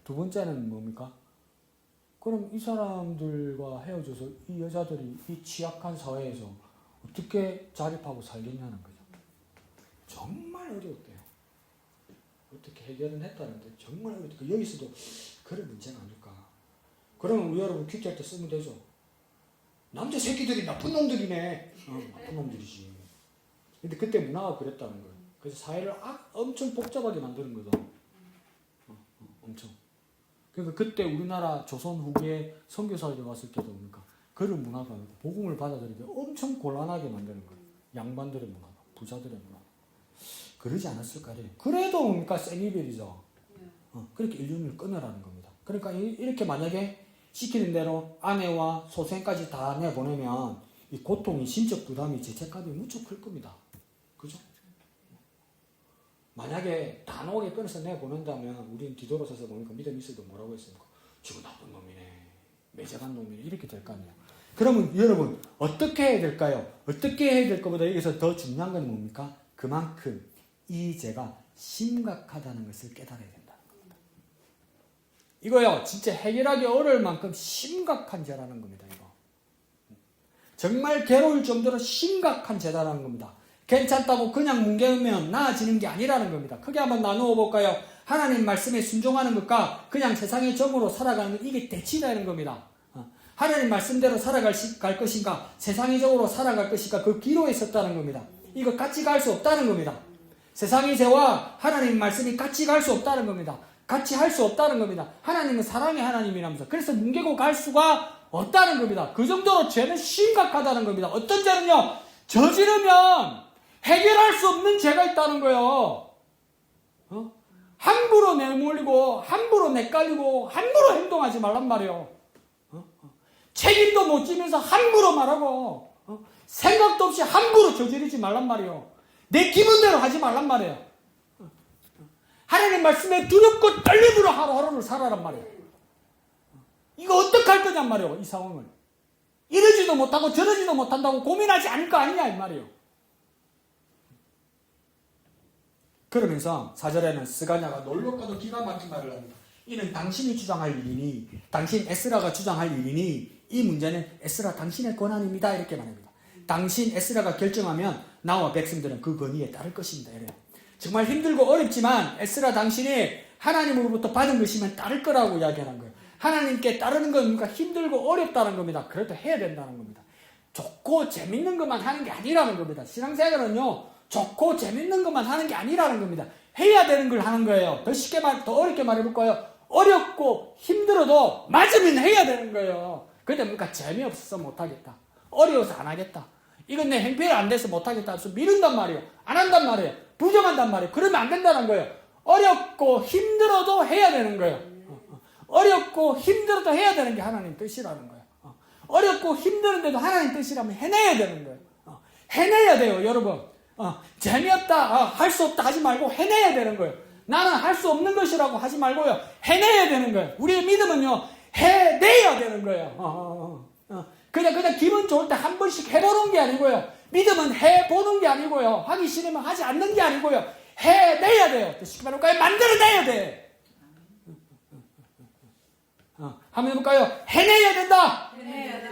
두 번째는 뭡니까? 그럼 이 사람들과 헤어져서 이 여자들이 이 취약한 사회에서 어떻게 자립하고 살겠냐는 거죠. 정말 어려웠대요. 어떻게 해결은 했다는데 정말 어렵고, 여기서도 그런 문제가 아닐까. 그러면 우리 여러분 퀴즈할 때 쓰면 되죠. 남자 새끼들이 나쁜 놈들이네. 나쁜 놈들이지. 근데 그때 문화가 그랬다는 거예요. 그래서 사회를 엄청 복잡하게 만드는 거죠. 엄청. 그러니까 그때 우리나라 조선 후기에 선교사들이 왔을 때도 뭡니까? 그런 문화가 복음을 받아들이기 엄청 곤란하게 만드는 거예요. 양반들의 문화가, 부자들의 문화가. 그러지 않았을까요? 그래도 뭡니까? 생이별이죠. 그렇게 인륜을 끊으라는 겁니다. 그러니까 이렇게 만약에 시키는 대로 아내와 소생까지 다 내보내면 이 고통이, 심적 부담이, 죄책감이 무척 클 겁니다. 그죠? 만약에 단호하게 끊어서 내보낸다면 우리는 뒤돌아서서 보니까 믿음이 있어도 뭐라고 했습니까? 저거 나쁜 놈이네. 매정한 놈이네. 이렇게 될 거 아니에요. 그러면 여러분 어떻게 해야 될까요? 어떻게 해야 될 것보다 여기서 더 중요한 건 뭡니까? 그만큼 이 죄가 심각하다는 것을 깨달아야 된다는 겁니다. 이거요 진짜 해결하기 어려울 만큼 심각한 죄라는 겁니다. 이거 정말 괴로울 정도로 심각한 죄라는 겁니다. 괜찮다고 그냥 뭉개면 나아지는 게 아니라는 겁니다. 크게 한번 나누어 볼까요? 하나님 말씀에 순종하는 것과 그냥 세상의 정으로 살아가는 것, 이게 대치라는 겁니다. 하나님 말씀대로 살아갈 것인가, 세상의 정으로 살아갈 것인가, 그 기로에 섰다는 겁니다. 이거 같이 갈 수 없다는 겁니다. 세상의 죄와 하나님 말씀이 같이 갈 수 없다는 겁니다. 같이 할 수 없다는 겁니다. 하나님은 사랑의 하나님이라면서. 그래서 뭉개고 갈 수가 없다는 겁니다. 그 정도로 죄는 심각하다는 겁니다. 어떤 죄는요, 저지르면 해결할 수 없는 죄가 있다는 거예요. 함부로 내몰리고, 함부로 내깔리고, 함부로 행동하지 말란 말이에요. 책임도 못 지면서 함부로 말하고, 생각도 없이 함부로 저지르지 말란 말이에요. 내 기분대로 하지 말란 말이에요. 하나님 말씀에 두렵고 떨림으로 하루하루를 살아란 말이에요. 이거 어떡할 거냔 말이에요. 이 상황을. 이러지도 못하고 저러지도 못한다고 고민하지 않을 거 아니냐 이 말이에요. 그러면서 4절에는 스가냐가 놀랍고도 기가 막힌 말을 합니다. 이는 당신이 주장할 일이니, 당신 에스라가 주장할 일이니, 이 문제는 에스라 당신의 권한입니다. 이렇게 말합니다. 당신 에스라가 결정하면 나와 백성들은 그 권위에 따를 것입니다. 이래요. 정말 힘들고 어렵지만 에스라 당신이 하나님으로부터 받은 것이면 따를 거라고 이야기하는 거예요. 하나님께 따르는 건 뭔가 힘들고 어렵다는 겁니다. 그래도 해야 된다는 겁니다. 좋고 재밌는 것만 하는 게 아니라는 겁니다. 신앙생활은요, 좋고 재밌는 것만 하는 게 아니라는 겁니다. 해야 되는 걸 하는 거예요. 더 어렵게 말해볼까요? 어렵고 힘들어도 맞으면 해야 되는 거예요. 근데 뭔가 재미없어서 못하겠다. 어려워서 안 하겠다. 이건 내 행편이 안 돼서 못하겠다. 그래서 미룬단 말이에요. 안 한단 말이에요. 부정한단 말이에요. 그러면 안 된다는 거예요. 어렵고 힘들어도 해야 되는 거예요. 어렵고 힘들어도 해야 되는 게 하나님 뜻이라는 거예요. 어렵고 힘드는데도 하나님 뜻이라면 해내야 되는 거예요. 해내야 돼요, 여러분. 재미없다, 할 수 없다 하지 말고 해내야 되는 거예요. 나는 할 수 없는 것이라고 하지 말고요. 해내야 되는 거예요. 우리의 믿음은요, 해내야 되는 거예요. 그냥 기분 좋을 때 한 번씩 해보는 게 아니고요. 믿음은 해보는 게 아니고요. 하기 싫으면 하지 않는 게 아니고요. 해내야 돼요. 쉽게 말할까요? 만들어내야 돼. 한번 해볼까요? 해내야 된다.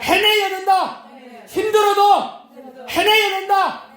해내야 된다. 힘들어도 해내야 된다.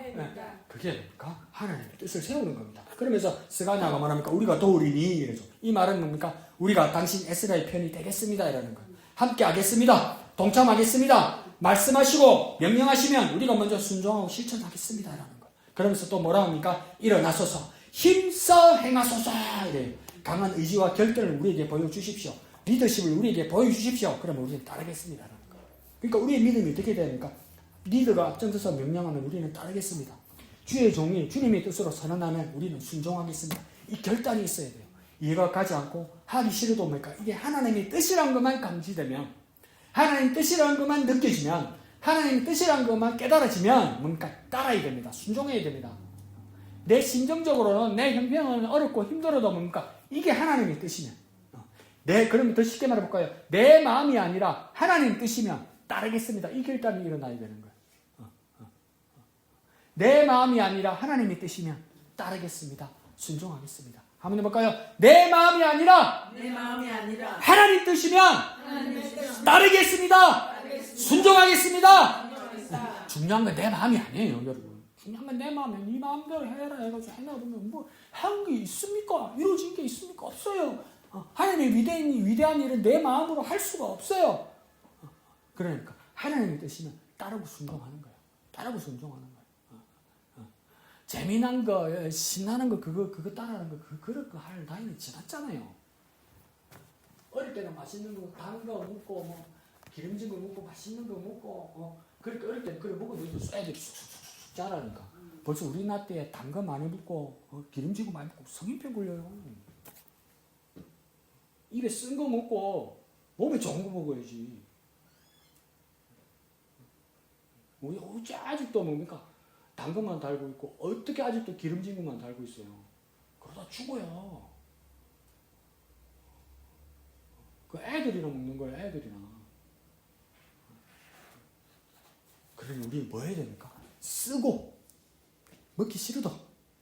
그게 뭡니까? 하나님의 뜻을 세우는 겁니다. 그러면서 스가냐가 말합니까? 우리가 도우리니 이래죠. 이 말은 뭡니까? 우리가 당신 에스라의 편이 되겠습니다. 이라는 거예요. 함께 하겠습니다. 동참하겠습니다. 말씀하시고 명령하시면 우리가 먼저 순종하고 실천하겠습니다. 라는 거예요. 그러면서 또 뭐라 합니까? 일어나소서 힘써 행하소서. 이래요. 강한 의지와 결단을 우리에게 보여주십시오. 리더십을 우리에게 보여주십시오. 그러면 우리는 따르겠습니다. 라는 거예요. 그러니까 우리의 믿음이 어떻게 됩니까? 리더가 앞장서서 명령하면 우리는 따르겠습니다. 주의 종이 주님의 뜻으로 선언하면 우리는 순종하겠습니다. 이 결단이 있어야 돼요. 이해가 가지 않고 하기 싫어도 뭡니까? 이게 하나님의 뜻이란 것만 감지되면, 하나님의 뜻이란 것만 느껴지면, 하나님의 뜻이란 것만 깨달아지면 뭡니까? 따라야 됩니다. 순종해야 됩니다. 내 심정적으로는 내 형편은 어렵고 힘들어도 뭡니까? 이게 하나님의 뜻이면, 그러면 더 쉽게 말해볼까요? 내 마음이 아니라 하나님의 뜻이면 따르겠습니다. 이 결단이 일어나야 되는 거예요. 내 마음이 아니라 하나님의 뜻이면 따르겠습니다. 순종하겠습니다. 한번 해볼까요? 내 마음이 아니라 하나님 뜻이면 따르겠습니다. 순종하겠습니다. 중요한 건 내 마음이 아니에요, 여러분. 중요한 건 내 마음이에요. 네 마음대로 해라 해가지고 해라 그러면 뭐 한 게 있습니까? 이루어진 게 있습니까? 없어요. 하나님의 위대한 일은 내 마음으로 할 수가 없어요. 그러니까 하나님의 뜻이면 따르고 순종하는 거예요. 따르고 순종하는 거예요. 재미난 거, 신나는 거, 그거 따라하는 거, 그럴 거 할 나이는 지났잖아요. 어릴 때는 맛있는 거, 단 거 먹고, 뭐, 기름진 거 먹고, 맛있는 거 먹고, 그렇게 어릴 때는 그래 먹어도 애들이 쑥쑥쑥 자라니까. 벌써 우리 나 때에 단 거 많이 먹고, 기름진 거 많이 먹고, 성인병 걸려요. 입에 쓴 거 먹고, 몸에 좋은 거 먹어야지. 우리 어째 아직도 뭡니까? 단 것만 달고 있고 어떻게 아직도 기름진 것만 달고 있어요. 그러다 죽어요. 그 애들이나 먹는 거예요. 애들이나. 그러니 우리 뭐 해야 됩니까? 쓰고 먹기 싫어도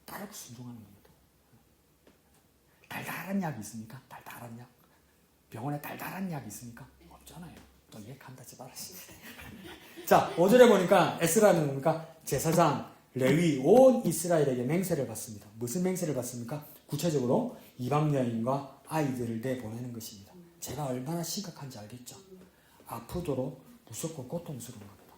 따르고 순종하는 겁니다. 달달한 약이 있습니까? 달달한 약. 병원에 달달한 약이 있습니까? 없잖아요. 또 얘기한다지 말았지. 자, 5절에 보니까 에스라는 뭡니까? 제사장, 레위, 온 이스라엘에게 맹세를 받습니다. 무슨 맹세를 받습니까? 구체적으로 이방 여인과 아이들을 내보내는 것입니다. 제가 얼마나 심각한지 알겠죠? 아프도록 무섭고 고통스러운 겁니다.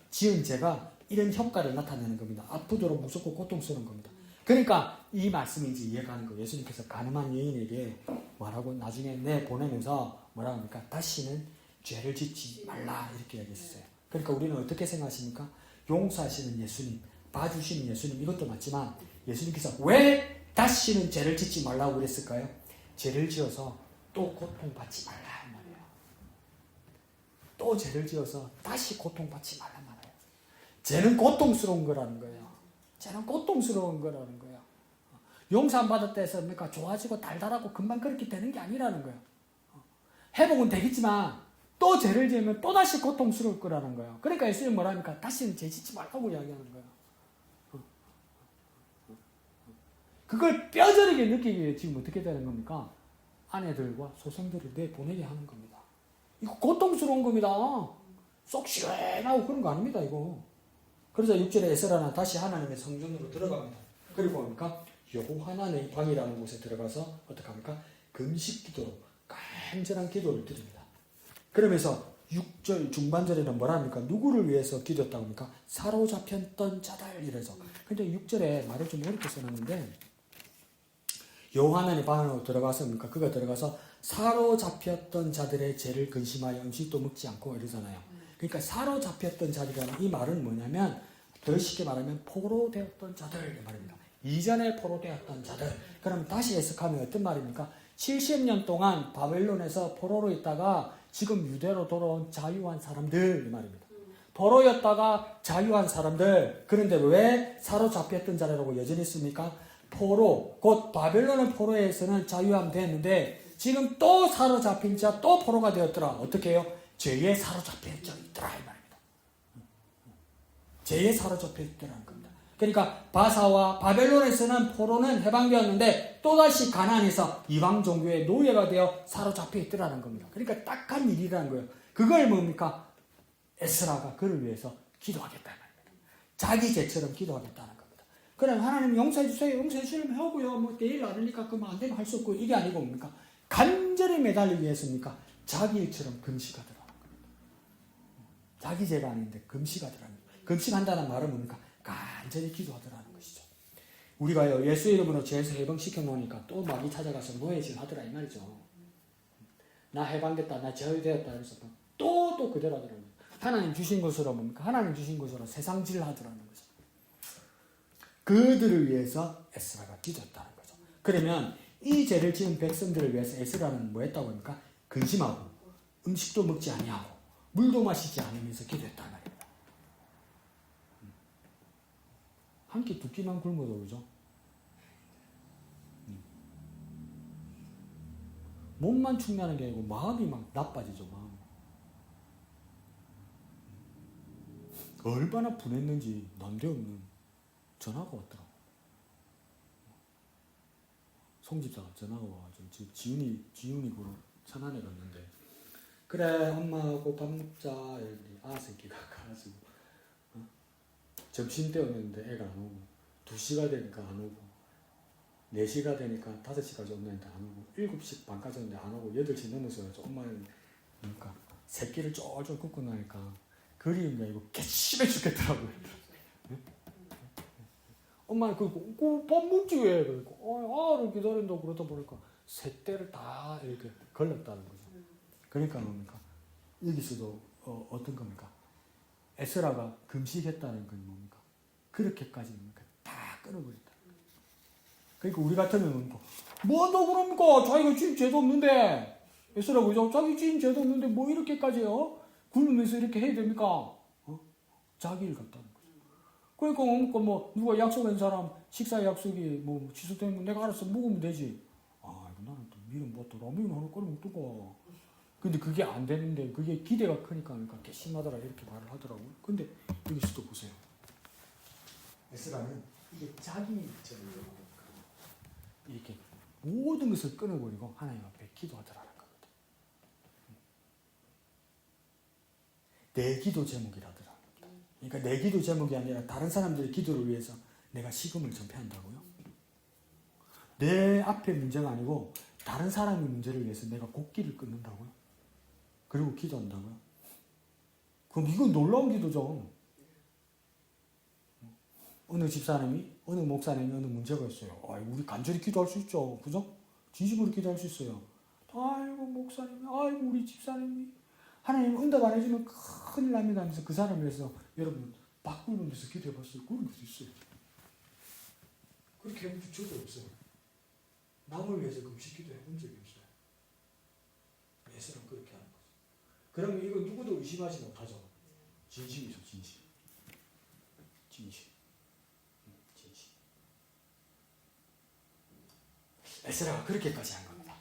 지은 죄가 이런 효과를 나타내는 겁니다. 아프도록 무섭고 고통스러운 겁니다. 그러니까 이 말씀이 이제 이해가는 거예요. 예수님께서 가늠한 여인에게 뭐라고 나중에 내보내면서 뭐라고 합니까? 다시는 죄를 짓지 말라 이렇게 얘기했어요. 그러니까 우리는 어떻게 생각하십니까? 용서하시는 예수님, 봐주시는 예수님 이것도 맞지만 예수님께서 왜 다시는 죄를 짓지 말라고 그랬을까요? 죄를 지어서 또 고통받지 말라 이 말이에요. 또 죄를 지어서 다시 고통받지 말란 말이에요. 죄는 고통스러운 거라는 거예요. 죄는 고통스러운 거라는 거예요. 용서 안 받았다 해서 그러니까 좋아지고 달달하고 금방 그렇게 되는 게 아니라는 거예요. 회복은 되겠지만 또 죄를 지으면 또다시 고통스러울 거라는 거예요. 그러니까 예수님 뭐라 합니까? 다시는 죄 짓지 말라고 이야기하는 거예요. 그걸 뼈저리게 느끼기 위해 지금 어떻게 되는 겁니까? 아내들과 소생들을 내보내게 하는 겁니다. 이거 고통스러운 겁니다. 쏙 시원하고 그런 거 아닙니다, 이거. 그래서 6절에 에스라는 다시 하나님의 성전으로 들어갑니다. 그리고 뭡니까? 여호와 하나님의 방이라는 곳에 들어가서 어떻게 합니까? 금식 기도로 간절한 기도를 드립니다. 그러면서 6절 중반절에는 뭐라 합니까? 누구를 위해서 기도했다고 합니까? 사로잡혔던 자들 이래서. 근데 6절에 말을 좀 어렵게 써놨는데 여호와 하나님의 방으로 들어가서 뭡니까? 그가 들어가서 사로잡혔던 자들의 죄를 근심하여 음식도 먹지 않고 이러잖아요. 그러니까 사로잡혔던 자들이라는 이 말은 뭐냐면 더 쉽게 말하면 포로되었던 자들 말입니다. 이전에 포로되었던 자들. 그럼 다시 해석하면 어떤 말입니까? 70년 동안 바벨론에서 포로로 있다가 지금 유대로 돌아온 자유한 사람들 이 말입니다. 포로였다가 자유한 사람들. 그런데 왜 사로잡혔던 자라고 여전히 씁니까? 포로, 곧 바벨론의 포로에서는 자유함 됐는데 지금 또 사로잡힌 자, 또 포로가 되었더라. 어떻게 해요? 죄에 사로잡혀 있더라 이 말입니다. 죄에 사로잡혀 있더라는 겁니다. 그러니까 바사와 바벨론에서는 포로는 해방되었는데 또다시 가나안에서 이방 종교의 노예가 되어 사로잡혀 있더라는 겁니다. 그러니까 딱한 일이라는 거예요. 그걸 뭡니까? 에스라가 그를 위해서 기도하겠다는 겁니다. 자기 죄처럼 기도하겠다는 겁니다. 그럼 하나님 용서해 주세요. 용서해 주시면 하고요. 뭐 내일 아니니까 그러면 안 되면 할 수 없고 이게 아니고 뭡니까? 간절히 매달리기 위해서입니까? 자기 일처럼 금식하더라는 겁니다. 자기 죄가 아닌데 금식하더라는 겁니다. 금식한다는 말은 뭡니까? 간절히 기도하더라는 것이죠. 우리가요, 예수 이름으로 죄에서 해방시켜 놓으니까 또 마귀 찾아가서 노예질 하더라 이 말이죠. 나 해방됐다, 나 제어되었다 해서 또 그대로 하더라는 거예요. 하나님 주신 것으로 뭡니까? 하나님 주신 것으로 세상질 하더라는 거죠. 그들을 위해서 에스라가 기도했다는 거죠. 그러면 이 죄를 지은 백성들을 위해서 에스라는 뭐 했다고 합니까? 근심하고 음식도 먹지 아니하고 물도 마시지 않으면서 기도했단 말입니다. 한 끼 두 끼만 굶어도 그죠? 몸만 축내는 게 아니고 마음이 막 나빠지죠. 마음. 얼마나 분했는지 난데없는 전화가 왔더라고. 송집사가 전화가 와가지고 지훈이 보러 천안에 갔는데 그래 엄마하고 밥 먹자 이랬더니 새끼가 가가지고 점심 때였는데 애가 안 오고 2시가 되니까 안 오고 4시가 되니까 5시까지 온다는데 안 오고 7시 반까지 오는데 안 오고 8시 넘어서 엄마는 그러니까 새끼를 쫄쫄 굽고 나니까 그리움이 아니고 개심해 죽겠더라고요. 엄마는 밥 먹지 왜? 그러니까 기다린다고 그러다 보니까 새떼를 다 이렇게 걸렸다는 거죠. 그러니까 뭡니까? 여기서도 어떤 겁니까? 에스라가 금식했다는 건 뭡니까? 그렇게까지 뭡니까? 다 끊어버렸다. 그러니까 우리 같으면 뭡니까? 뭐한다고 그럽니까? 자기가 지금 죄도 없는데 에스라가 그죠? 자기 지금 죄도 없는데 뭐 이렇게까지요? 굶으면서 이렇게 해야 됩니까? 자기를 갖다는 거죠. 그러니까 뭐 누가 약속한 사람 식사 약속이 뭐 취소되면 내가 알아서 먹으면 되지. 나는 또 미련 뭐또 라면 하나 끓여 먹던가. 근데 그게 안 되는데 그게 기대가 크니까 그러니까 개심하더라 이렇게 말을 하더라고요. 근데 여기서도 보세요. 에스라는 이게 자기 죄를 이렇게 모든 것을 끊어버리고 하나님 앞에 기도하더라는 겁니다. 내 기도 제목이라더라. 그러니까 내 기도 제목이 아니라 다른 사람들의 기도를 위해서 내가 식음을 전폐한다고요? 내 앞에 문제가 아니고 다른 사람의 문제를 위해서 내가 곡기를 끊는다고요? 그리고 기도한다고요? 그럼 이건 놀라운 기도죠. 어느 집사님이, 어느 목사님이 어느 문제가 있어요. 우리 간절히 기도할 수 있죠. 그죠? 진심으로 기도할 수 있어요. 아이고 목사님이, 아이고 우리 집사님이 하나님 응답 안 해주면 큰일 납니다 하면서 그 사람을 위해서 여러분 바꾸면서 기도해봤어요. 그런 것도 있어요. 그렇게 해본 적도 없어요. 남을 위해서 금식 기도해본 적이 없어요. 예수는 그렇게 하는 거죠. 그러면 이거 누구도 의심하지 못하죠. 진심이죠. 진심. 에스라가 그렇게까지 한 겁니다.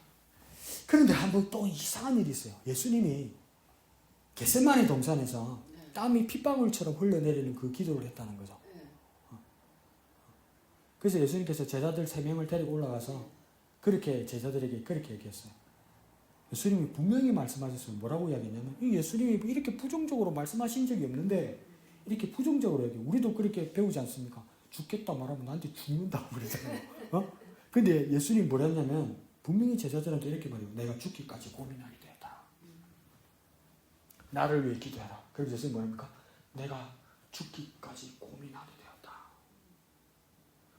그런데 한번 또 이상한 일이 있어요. 예수님이 겟세마네 동산에서 땀이 핏방울처럼 흘러내리는 그 기도를 했다는 거죠. 그래서 예수님께서 제자들 3명을 데리고 올라가서 그렇게 제자들에게 그렇게 얘기했어요. 예수님이 분명히 말씀하셨어요. 뭐라고 이야기했냐면 예수님이 이렇게 부정적으로 말씀하신 적이 없는데 이렇게 부정적으로 얘기해요. 우리도 그렇게 배우지 않습니까? 죽겠다 말하면 나한테 죽는다고 그러잖아요. 근데 예수님이 뭐라 했냐면 분명히 제자들한테 이렇게 말해요. 내가 죽기까지 고민하게 되었다. 나를 위해 기도해라. 그래서 예수님이 뭐랍니까? 내가 죽기까지 고민하게 되었다.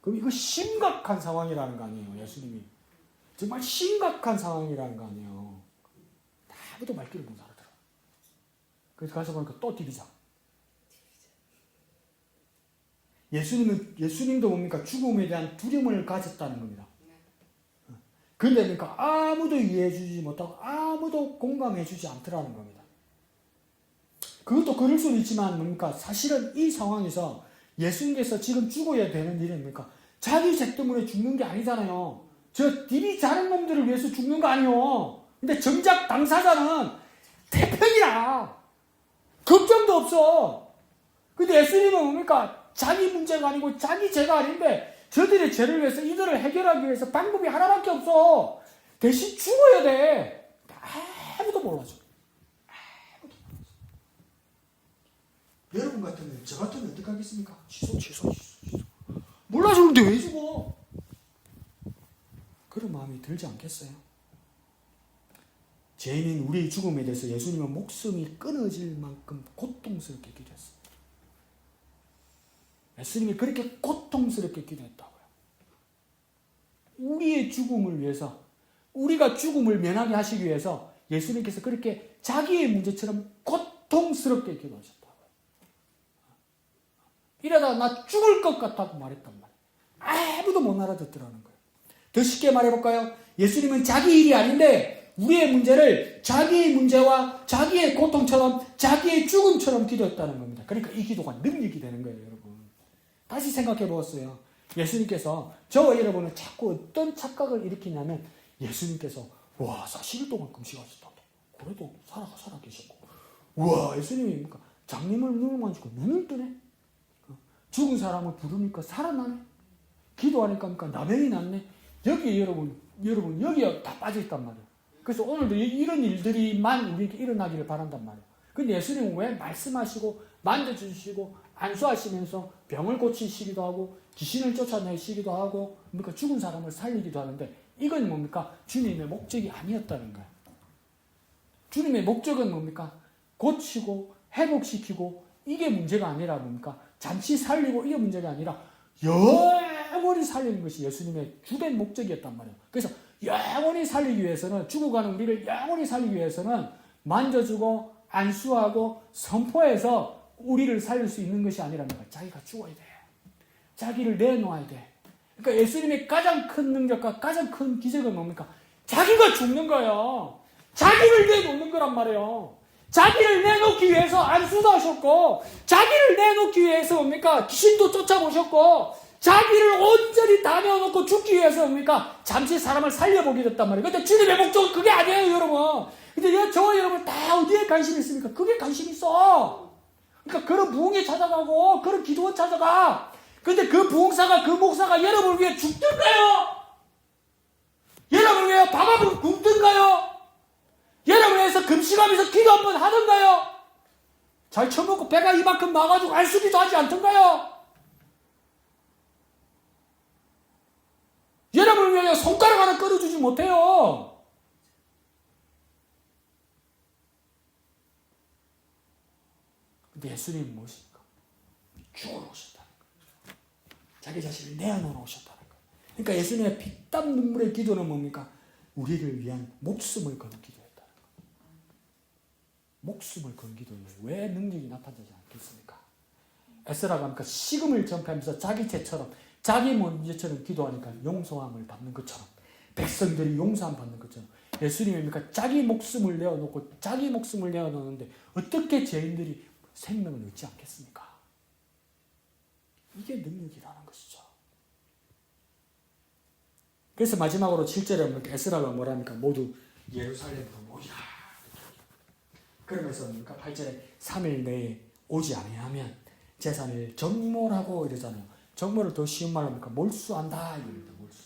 그럼 이거 심각한 상황이라는 거 아니에요. 예수님이. 정말 심각한 상황이라는 거 아니에요. 아무도 말귀를 못 알아들어. 그래서 가서 보니까 또 디비자. 예수님도 뭡니까? 죽음에 대한 두려움을 가졌다는 겁니다. 그런데 그러니까 아무도 이해해주지 못하고 아무도 공감해주지 않더라는 겁니다. 그것도 그럴 수는 있지만 뭡니까? 사실은 이 상황에서 예수님께서 지금 죽어야 되는 일이 뭡니까? 자기 죄 때문에 죽는 게 아니잖아요. 저 딜이 자는 놈들을 위해서 죽는 거 아니에요. 근데 정작 당사자는 태평이라 걱정도 없어. 근데 예수님은 뭡니까? 자기 문제가 아니고 자기 죄가 아닌데 저들의 죄를 위해서 이들을 해결하기 위해서 방법이 하나밖에 없어. 대신 죽어야 돼. 아무도 몰라줘. 여러분 같으면 저 같으면 어떻게 하겠습니까? 취소. 몰라주는데 왜 죽어? 그런 마음이 들지 않겠어요? 죄인인 우리의 죽음에 대해서 예수님은 목숨이 끊어질 만큼 고통스럽게 기도했어요. 예수님이 그렇게 고통스럽게 기도했다고요. 우리의 죽음을 위해서, 우리가 죽음을 면하게 하시기 위해서 예수님께서 그렇게 자기의 문제처럼 고통스럽게 기도하셨다고요. 이러다가 나 죽을 것 같다고 말했단 말이에요. 아무도 못 알아듣더라는 거예요. 더 쉽게 말해볼까요? 예수님은 자기 일이 아닌데 우리의 문제를 자기의 문제와 자기의 고통처럼 자기의 죽음처럼 기도했다는 겁니다. 그러니까 이 기도가 능력이 되는 거예요, 여러분. 다시 생각해 보았어요. 예수님께서 저와 여러분은 자꾸 어떤 착각을 일으키냐면 예수님께서 와 40일 동안 금식하셨다. 그래도 살아 계셨고 와 예수님이 그러니까 장님을 눈을 만지고 눈을 뜨네. 죽은 사람을 부르니까 살아나네. 기도하니까 나병이 낫네. 여기 여러분 여기에 다 빠져있단 말이에요. 그래서 오늘도 이런 일들이만 우리에게 일어나기를 바란단 말이에요. 근데 예수님은 왜 말씀하시고 만져주시고 안수하시면서 병을 고치시기도 하고 귀신을 쫓아내시기도 하고 그러니까 죽은 사람을 살리기도 하는데 이건 뭡니까? 주님의 목적이 아니었다는 거예요. 주님의 목적은 뭡니까? 고치고 회복시키고 이게 문제가 아니라 뭡니까? 잠시 살리고 이게 문제가 아니라 영원히 살리는 것이 예수님의 주된 목적이었단 말이에요. 그래서 영원히 살리기 위해서는 죽어가는 우리를 영원히 살리기 위해서는 만져주고 안수하고 선포해서 우리를 살릴 수 있는 것이 아니라는 거예요. 자기가 죽어야 돼. 자기를 내놓아야 돼. 그러니까 예수님의 가장 큰 능력과 가장 큰 기적은 뭡니까? 자기가 죽는 거예요. 자기를 내놓는 거란 말이에요. 자기를 내놓기 위해서 안수도 하셨고 자기를 내놓기 위해서 뭡니까? 귀신도 쫓아보셨고 자기를 온전히 다 내어놓고 죽기 위해서 뭡니까? 잠시 사람을 살려보게 됐단 말이에요. 근데 주님의 목적은 그게 아니에요, 여러분. 근데 저와 여러분 다 어디에 관심이 있습니까? 그게 관심 있어. 그러니까 그런 부흥에 찾아가고 그런 기도원 찾아가. 근데 그 부흥사가 그 목사가 여러분을 위해 죽든가요? 여러분을 위해 밥 한번 굶든가요? 여러분을 위해서 금식하면서 기도 한번 하던가요? 잘 처먹고 배가 이만큼 나가지고 알수기도 하지 않던가요? 여러분을 위해 손가락 하나 끌어주지 못해요. 근데 예수님은 무엇입니까? 죽으러 오셨다는 거예요. 자기 자신을 내어놓으러 오셨다는 거예요. 그러니까 예수님의 피땀 눈물의 기도는 뭡니까? 우리를 위한 목숨을 건 기도였다는 거예요. 목숨을 건 기도예요. 왜 능력이 나타나지 않겠습니까? 에스라가 그러니까 식음을 전폐하면서 자기 죄처럼 자기 문제처럼 기도하니까 용서함을 받는 것처럼 백성들이 용서함 받는 것처럼 예수님입니까? 자기 목숨을 내어놓고 자기 목숨을 내어놓는데 어떻게 죄인들이 생명을 얻지 않겠습니까? 이게 능력이라는 것이죠. 그래서 마지막으로 7절에 에스라가 뭐랍니까? 모두 예루살렘으로 모이라. 그러면서 뭡니까? 8절에 3일 내에 오지 아니하면 제산을 정몰하고 이러잖아요. 정몰을 더 쉬운 말로 합니까? 몰수한다 이겁니다. 몰수.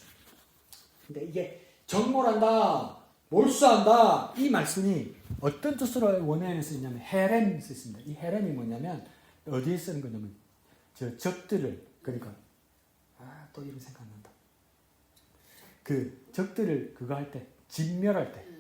근데 이게 정몰한다, 몰수한다 이 말씀이 어떤 뜻으로 원어에는 쓰냐면 헤렘 쓰습니다. 이 헤렘이 뭐냐면 어디에 쓰는 거냐면 저 적들을 그러니까 또 이런 생각난다. 그 적들을 그거 할 때 진멸할 때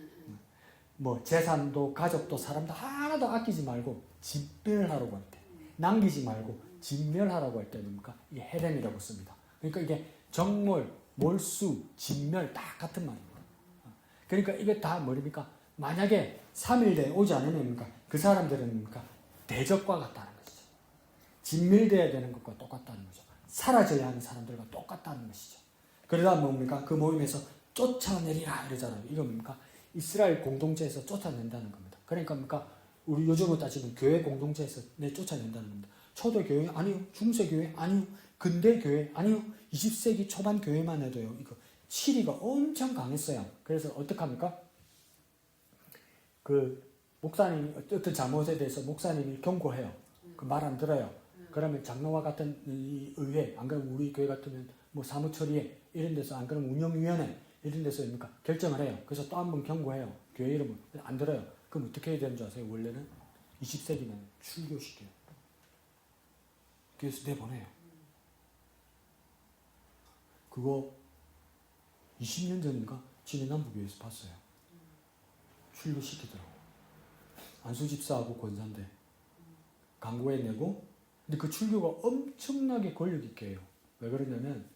뭐 재산도 가족도 사람도 하나도 아끼지 말고 진멸하라고 할 때 남기지 말고 진멸하라고 할 때 뭡니까? 이게 헤렘이라고 씁니다. 그러니까 이게 정몰, 몰수, 진멸 다 같은 말입니다. 그러니까 이게 다 뭐입니까? 만약에 3일 내에 오지 않으면 뭡니까? 그 사람들은 뭡니까? 대적과 같다는 것이죠. 진멸되어야 되는 것과 똑같다는 거죠. 사라져야 하는 사람들과 똑같다는 것이죠. 그러다 뭡니까? 그 모임에서 쫓아내리라 이러잖아요. 이거 뭡니까? 이스라엘 공동체에서 쫓아낸다는 겁니다. 그러니까 뭡니까? 우리 요즘으로 따지면 교회 공동체에서 쫓아낸다는 겁니다. 초대교회 아니요. 중세교회 아니요. 근대교회 아니요. 20세기 초반 교회만 해도요. 이거 시리가 엄청 강했어요. 그래서 어떡합니까? 그 목사님이 어떤 잘못에 대해서 목사님이 경고해요. 그 말 안 들어요. 그러면 장로와 같은 이 의회, 안 그러면 우리 교회 같으면 뭐 사무처리회 이런 데서 안 그러면 운영위원회 이런 데서 뭡니까? 결정을 해요. 그래서 또 한 번 경고해요. 교회 이름을 안 들어요. 그럼 어떻게 해야 되는 줄 아세요? 원래는 20세기면 출교시켜요. 교회에서 내보내요. 그거 20년 전인가 진해남부교회에서 봤어요. 출교시키더라고. 안수집사하고 권사인데 광고에 내고 근데 그 출교가 엄청나게 권력 있게 해요. 왜 그러냐면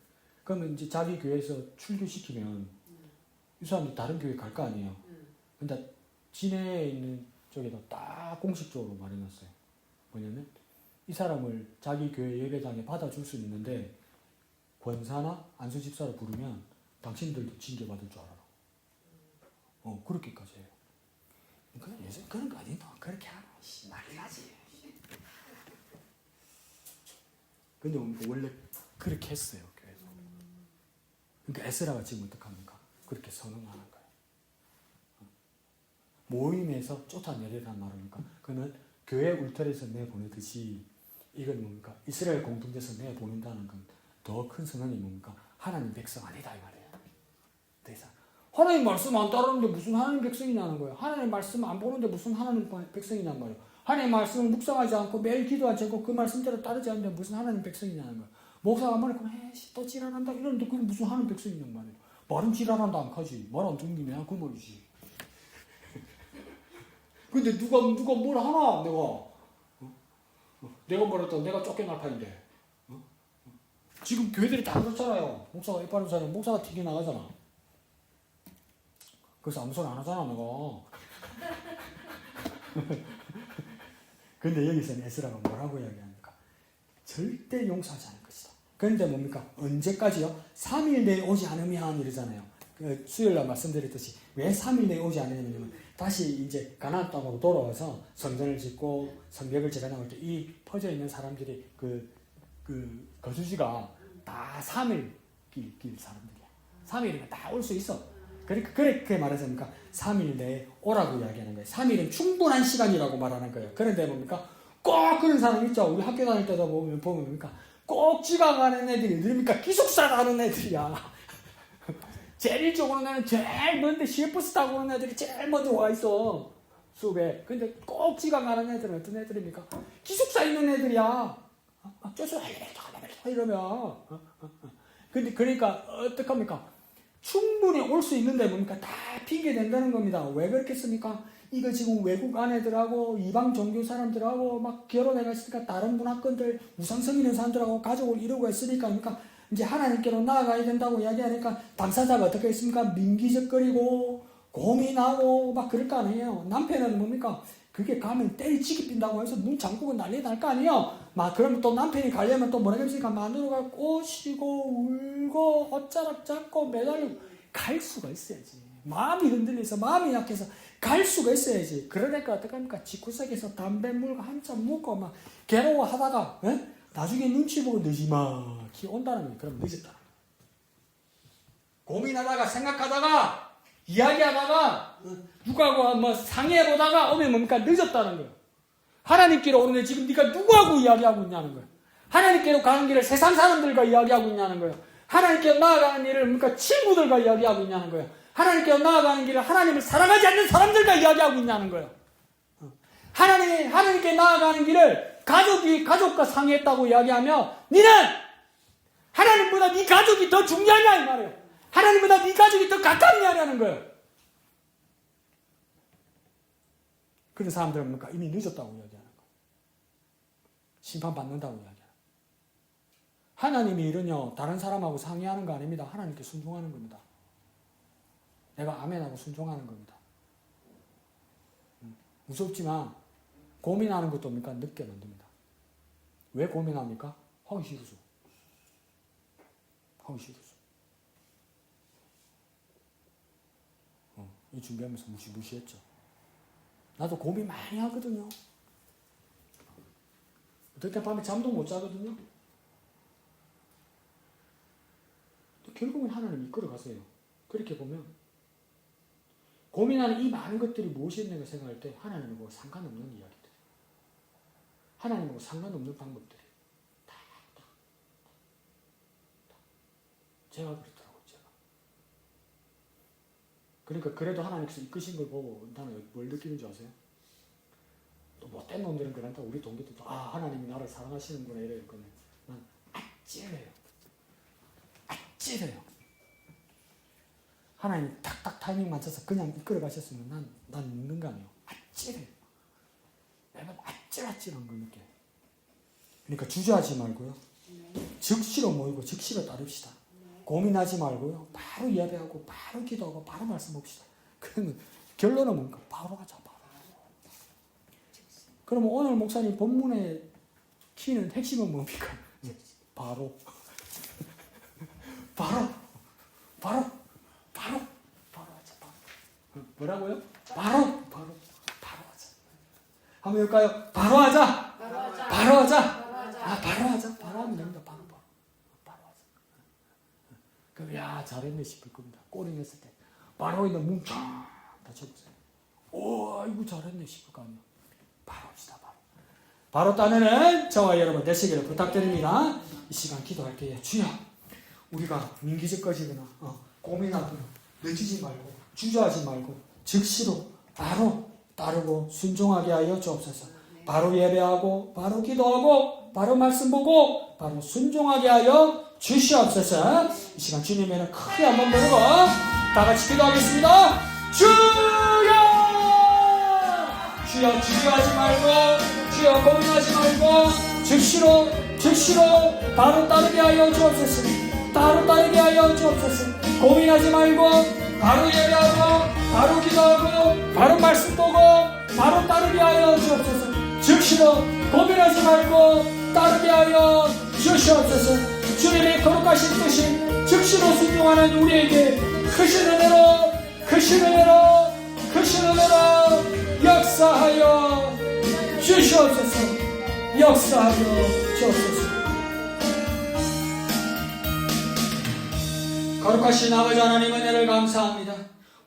그러면 이제 자기 교회에서 출교시키면 이 사람들 다른 교회 갈 거 아니에요. 근데 진해에 있는 쪽에다 딱 공식적으로 말해놨어요. 뭐냐면 이 사람을 자기 교회 예배당에 받아줄 수 있는데 권사나 안수집사로 부르면 당신들도 징계받을 줄 알아라. 그렇게까지 해요. 그런 거 아니다. 그렇게 하면 난리 나지. 근데 원래 그렇게 했어요, 교회에서. 그러니까 에스라가 지금 어떡합니까? 그렇게 선언하는 거예요. 모임에서 쫓아내리라는 말입니까? 그는 교회 울타리에서 내보내듯이 이건 뭡니까? 이스라엘 공동체에서 내보낸다는 건 더 큰 선언이 뭡니까? 하나님 백성 아니다 이 말이에요. 더 이상 하나님 말씀 안 따르는데 무슨 하나님 백성이냐는 거예요. 하나님 말씀 안 보는데 무슨 하나님 백성이냐는 거예요. 하나님 말씀을 묵상하지 않고 매일 기도하지 않고 그 말씀대로 따르지 않는데 무슨 하나님 백성이냐는 거예요. 목사가 말하면 또 지랄한다 이러는데 그게 무슨 하나님 백성이냐는 말이에요. 말은 지랄한다 안 하지. 말 안 듣는 게 그 말이지. 근데 누가 뭘 하나 내가 뭐랬다 내가 쫓겨날 판인데 지금 교회들이 다 그렇잖아요. 목사가 이빨을 사면 목사가 튀겨 나가잖아. 그래서 아무 소리 안 하잖아 내가. 근데 여기서는 에스라가 뭐라고 이야기합니까? 절대 용서하지 않을 것이다. 그런데 뭡니까? 언제까지요? 3일 내에 오지 않으면 이러잖아요. 수요일날 말씀드렸듯이 왜 3일 내에 오지 않으냐면 다시 이제 가나안 땅으로 돌아와서 성전을 짓고 성벽을 재건할 때 이 퍼져 있는 사람들이 그 거주지가 다 3일 길 사람들이야. 3일이면 다 올 수 있어. 그러니까 그렇게 말하자니까 3일 내에 오라고 이야기하는 거예요. 3일은 충분한 시간이라고 말하는 거예요. 그런데 뭡니까? 꼭 그런 사람 있죠. 우리 학교 다닐 때도 보면 뭡니까? 꼭 지각하는 애들이 누굽니까? 기숙사 가는 애들이야. 제일 일찍 오는 애는 제일 먼데 시외버스 타고 오는 애들이 제일 먼저 와 있어. 수업에. 근데 꼭 지각하는 애들은 어떤 애들입니까? 기숙사 있는 애들이야. 쪼쪼 이러면. 근데 그러니까 어떡합니까? 충분히 올 수 있는데 뭡니까? 다 핑계 댄다는 겁니다. 왜 그렇겠습니까? 이거 지금 외국 아내들하고 이방 종교 사람들하고 막 결혼해가 있으니까 다른 문화권들 우상성 있는 사람들하고 가족을 이루고 있으니까 그러니까 이제 하나님께로 나아가야 된다고 이야기하니까 당사자가 어떻게 했습니까? 민기적거리고 고민하고 막 그럴 거 아니에요. 남편은 뭡니까? 그게 가면 때리치기 빈다고 해서 문 잠그고 난리 날 거 아니에요. 막 그러면 또 남편이 가려면 또 뭐라겠습니까? 마누라가 꼬시고 울고 어쩌락 잡고 매달리고 갈 수가 있어야지. 마음이 흔들려서 마음이 약해서 갈 수가 있어야지. 그러니까 어떡합니까? 집구석에서 담배 물고 한참 묻고 막 괴로워하다가 나중에 눈치 보고 늦지막히 온다는 거예요. 그럼 늦었다. 고민하다가 생각하다가 이야기하다가 누구하고 뭐 상의해보다가 오면 뭡니까? 늦었다는 거예요. 하나님께로 오는데 지금 네가 누구하고 이야기하고 있냐는 거예요. 하나님께로 가는 길을 세상 사람들과 이야기하고 있냐는 거예요. 하나님께로 나아가는 일을 뭡니까? 친구들과 이야기하고 있냐는 거예요. 하나님께로 나아가는 길을 하나님을 사랑하지 않는 사람들과 이야기하고 있냐는 거예요. 하나님께 나아가는 길을 가족과 상의했다고 이야기하며 니는 하나님보다 네 가족이 더 중요하냐 이 말이에요. 하나님보다 네 가족이 더 가깝냐는 거예요. 그런 사람들은 뭡니까? 이미 늦었다고 이야기하는 거예요. 심판받는다고 이야기하는 거예요. 하나님의 일은요, 다른 사람하고 상의하는 거 아닙니다. 하나님께 순종하는 겁니다. 내가 아멘하고 순종하는 겁니다. 무섭지만 고민하는 것도 뭡니까? 늦게 만듭니다. 왜 고민합니까? 하기 싫어서. 하기 싫어서. 이 준비하면서 무시했죠. 나도 고민 많이 하거든요. 어떨 때 밤에 잠도 못 자거든요. 결국은 하나님 이끌어 가세요. 그렇게 보면 고민하는 이 많은 것들이 무엇이었는가 생각할 때 하나님하고 상관없는 이야기들, 하나님하고 상관없는 방법들이 다 제가 그렇더라고요. 제가. 그러니까 그래도 하나님께서 이끄신 걸 보고 나는 뭘 느끼는 줄 아세요? 또 못된 놈들은 그런다. 우리 동기들도 하나님이 나를 사랑하시는구나 이래요. 난 아찔해요. 아찔해요. 하나님 탁탁 타이밍 맞춰서 그냥 이끌어 가셨으면 난 죽는 거 아니에요. 아찔해요. 매번 아찔아찔한 걸 느껴요. 그러니까 주저하지 말고요. 즉시로 모이고 즉시로 따릅시다. 고민하지 말고요. 바로 예배하고 바로 기도하고 바로 말씀 봅시다. 그러면 결론은 뭡니까? 바로 가자. 바로. 그러면 오늘 목사님 본문의 키는 핵심은 뭡니까? 바로. 바로 하자. 뭐라고요? 바로 하자. 한번 해볼까요? 바로 하자. 바로 하자. 바로 하자. 바로 하면 됩니다. 바로 하자. 그럼 야 잘했네 싶을 겁니다. 골이 했을 때 바로 있는 뭉쳐 다쳐보세요. 오 아이고 잘했네 싶을 거 아니에요. 바로 합시다. 바로 따내는 저와 여러분 되시기를 부탁드립니다. 이 시간 기도할게요. 주여 우리가 민기적거리거나 고민하거나 늦지 말고 주저하지 말고 즉시로 바로 따르고 순종하게 하여 주옵소서. 바로 예배하고 바로 기도하고 바로 말씀 보고 바로 순종하게 하여 주시옵소서. 이 시간 주님에는 크게 한번 부르고 다 같이 기도하겠습니다. 주여 주저하지 말고 주여 고민하지 말고 즉시로 바로 따르게 하여 주옵소서. 바로 따르게 하여 주옵소서. 고민하지 말고 바로 예배하고 바로 기도하고 바로 말씀 보고 바로 따르게 하여 주옵소서. 즉시로 고민하지 말고 따르게 하여 주시옵소서. 주님의 거룩하신 뜻이 즉시로 순종하는 우리에게 크신 은혜로 역사하여 주시옵소서. 역사하여 주옵소서. 거룩하신 아버지 하나님 은혜를 감사합니다.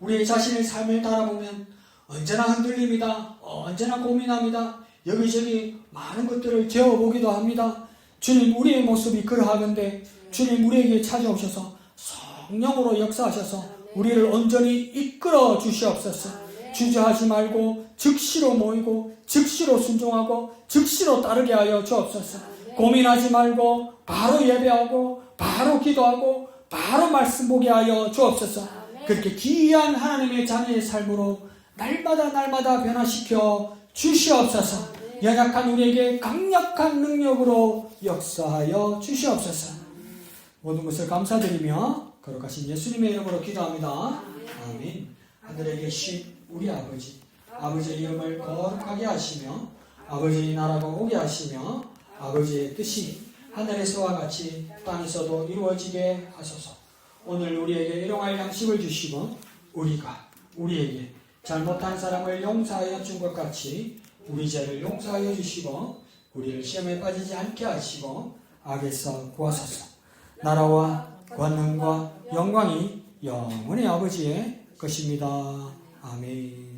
우리의 자신의 삶을 따라보면 언제나 흔들립니다. 언제나 고민합니다. 여기저기 많은 것들을 재어보기도 합니다. 주님 우리의 모습이 그러하건대 주님 우리에게 찾아오셔서 성령으로 역사하셔서 우리를 온전히 이끌어 주시옵소서. 주저하지 말고 즉시로 모이고 즉시로 순종하고 즉시로 따르게 하여 주옵소서. 고민하지 말고 바로 예배하고 바로 기도하고 바로 말씀 보게 하여 주옵소서. 그렇게 귀한 하나님의 자녀의 삶으로 날마다 변화시켜 주시옵소서. 연약한 우리에게 강력한 능력으로 역사하여 주시옵소서. 모든 것을 감사드리며 거룩하신 예수님의 이름으로 기도합니다. 아멘. 하늘에 계신 우리 아버지의 이름을 거룩하게 하시며 아버지의 나라가 오게 하시며 아버지의 뜻이 하늘에서와 같이 땅에서도 이루어지게 하소서. 오늘 우리에게 일용할 양식을 주시고 우리가 우리에게 잘못한 사람을 용서하여 준 것 같이 우리 죄를 용서하여 주시고 우리를 시험에 빠지지 않게 하시고 악에서 구하소서. 나라와 권능과 영광이 영원히 아버지의 것입니다. 아멘.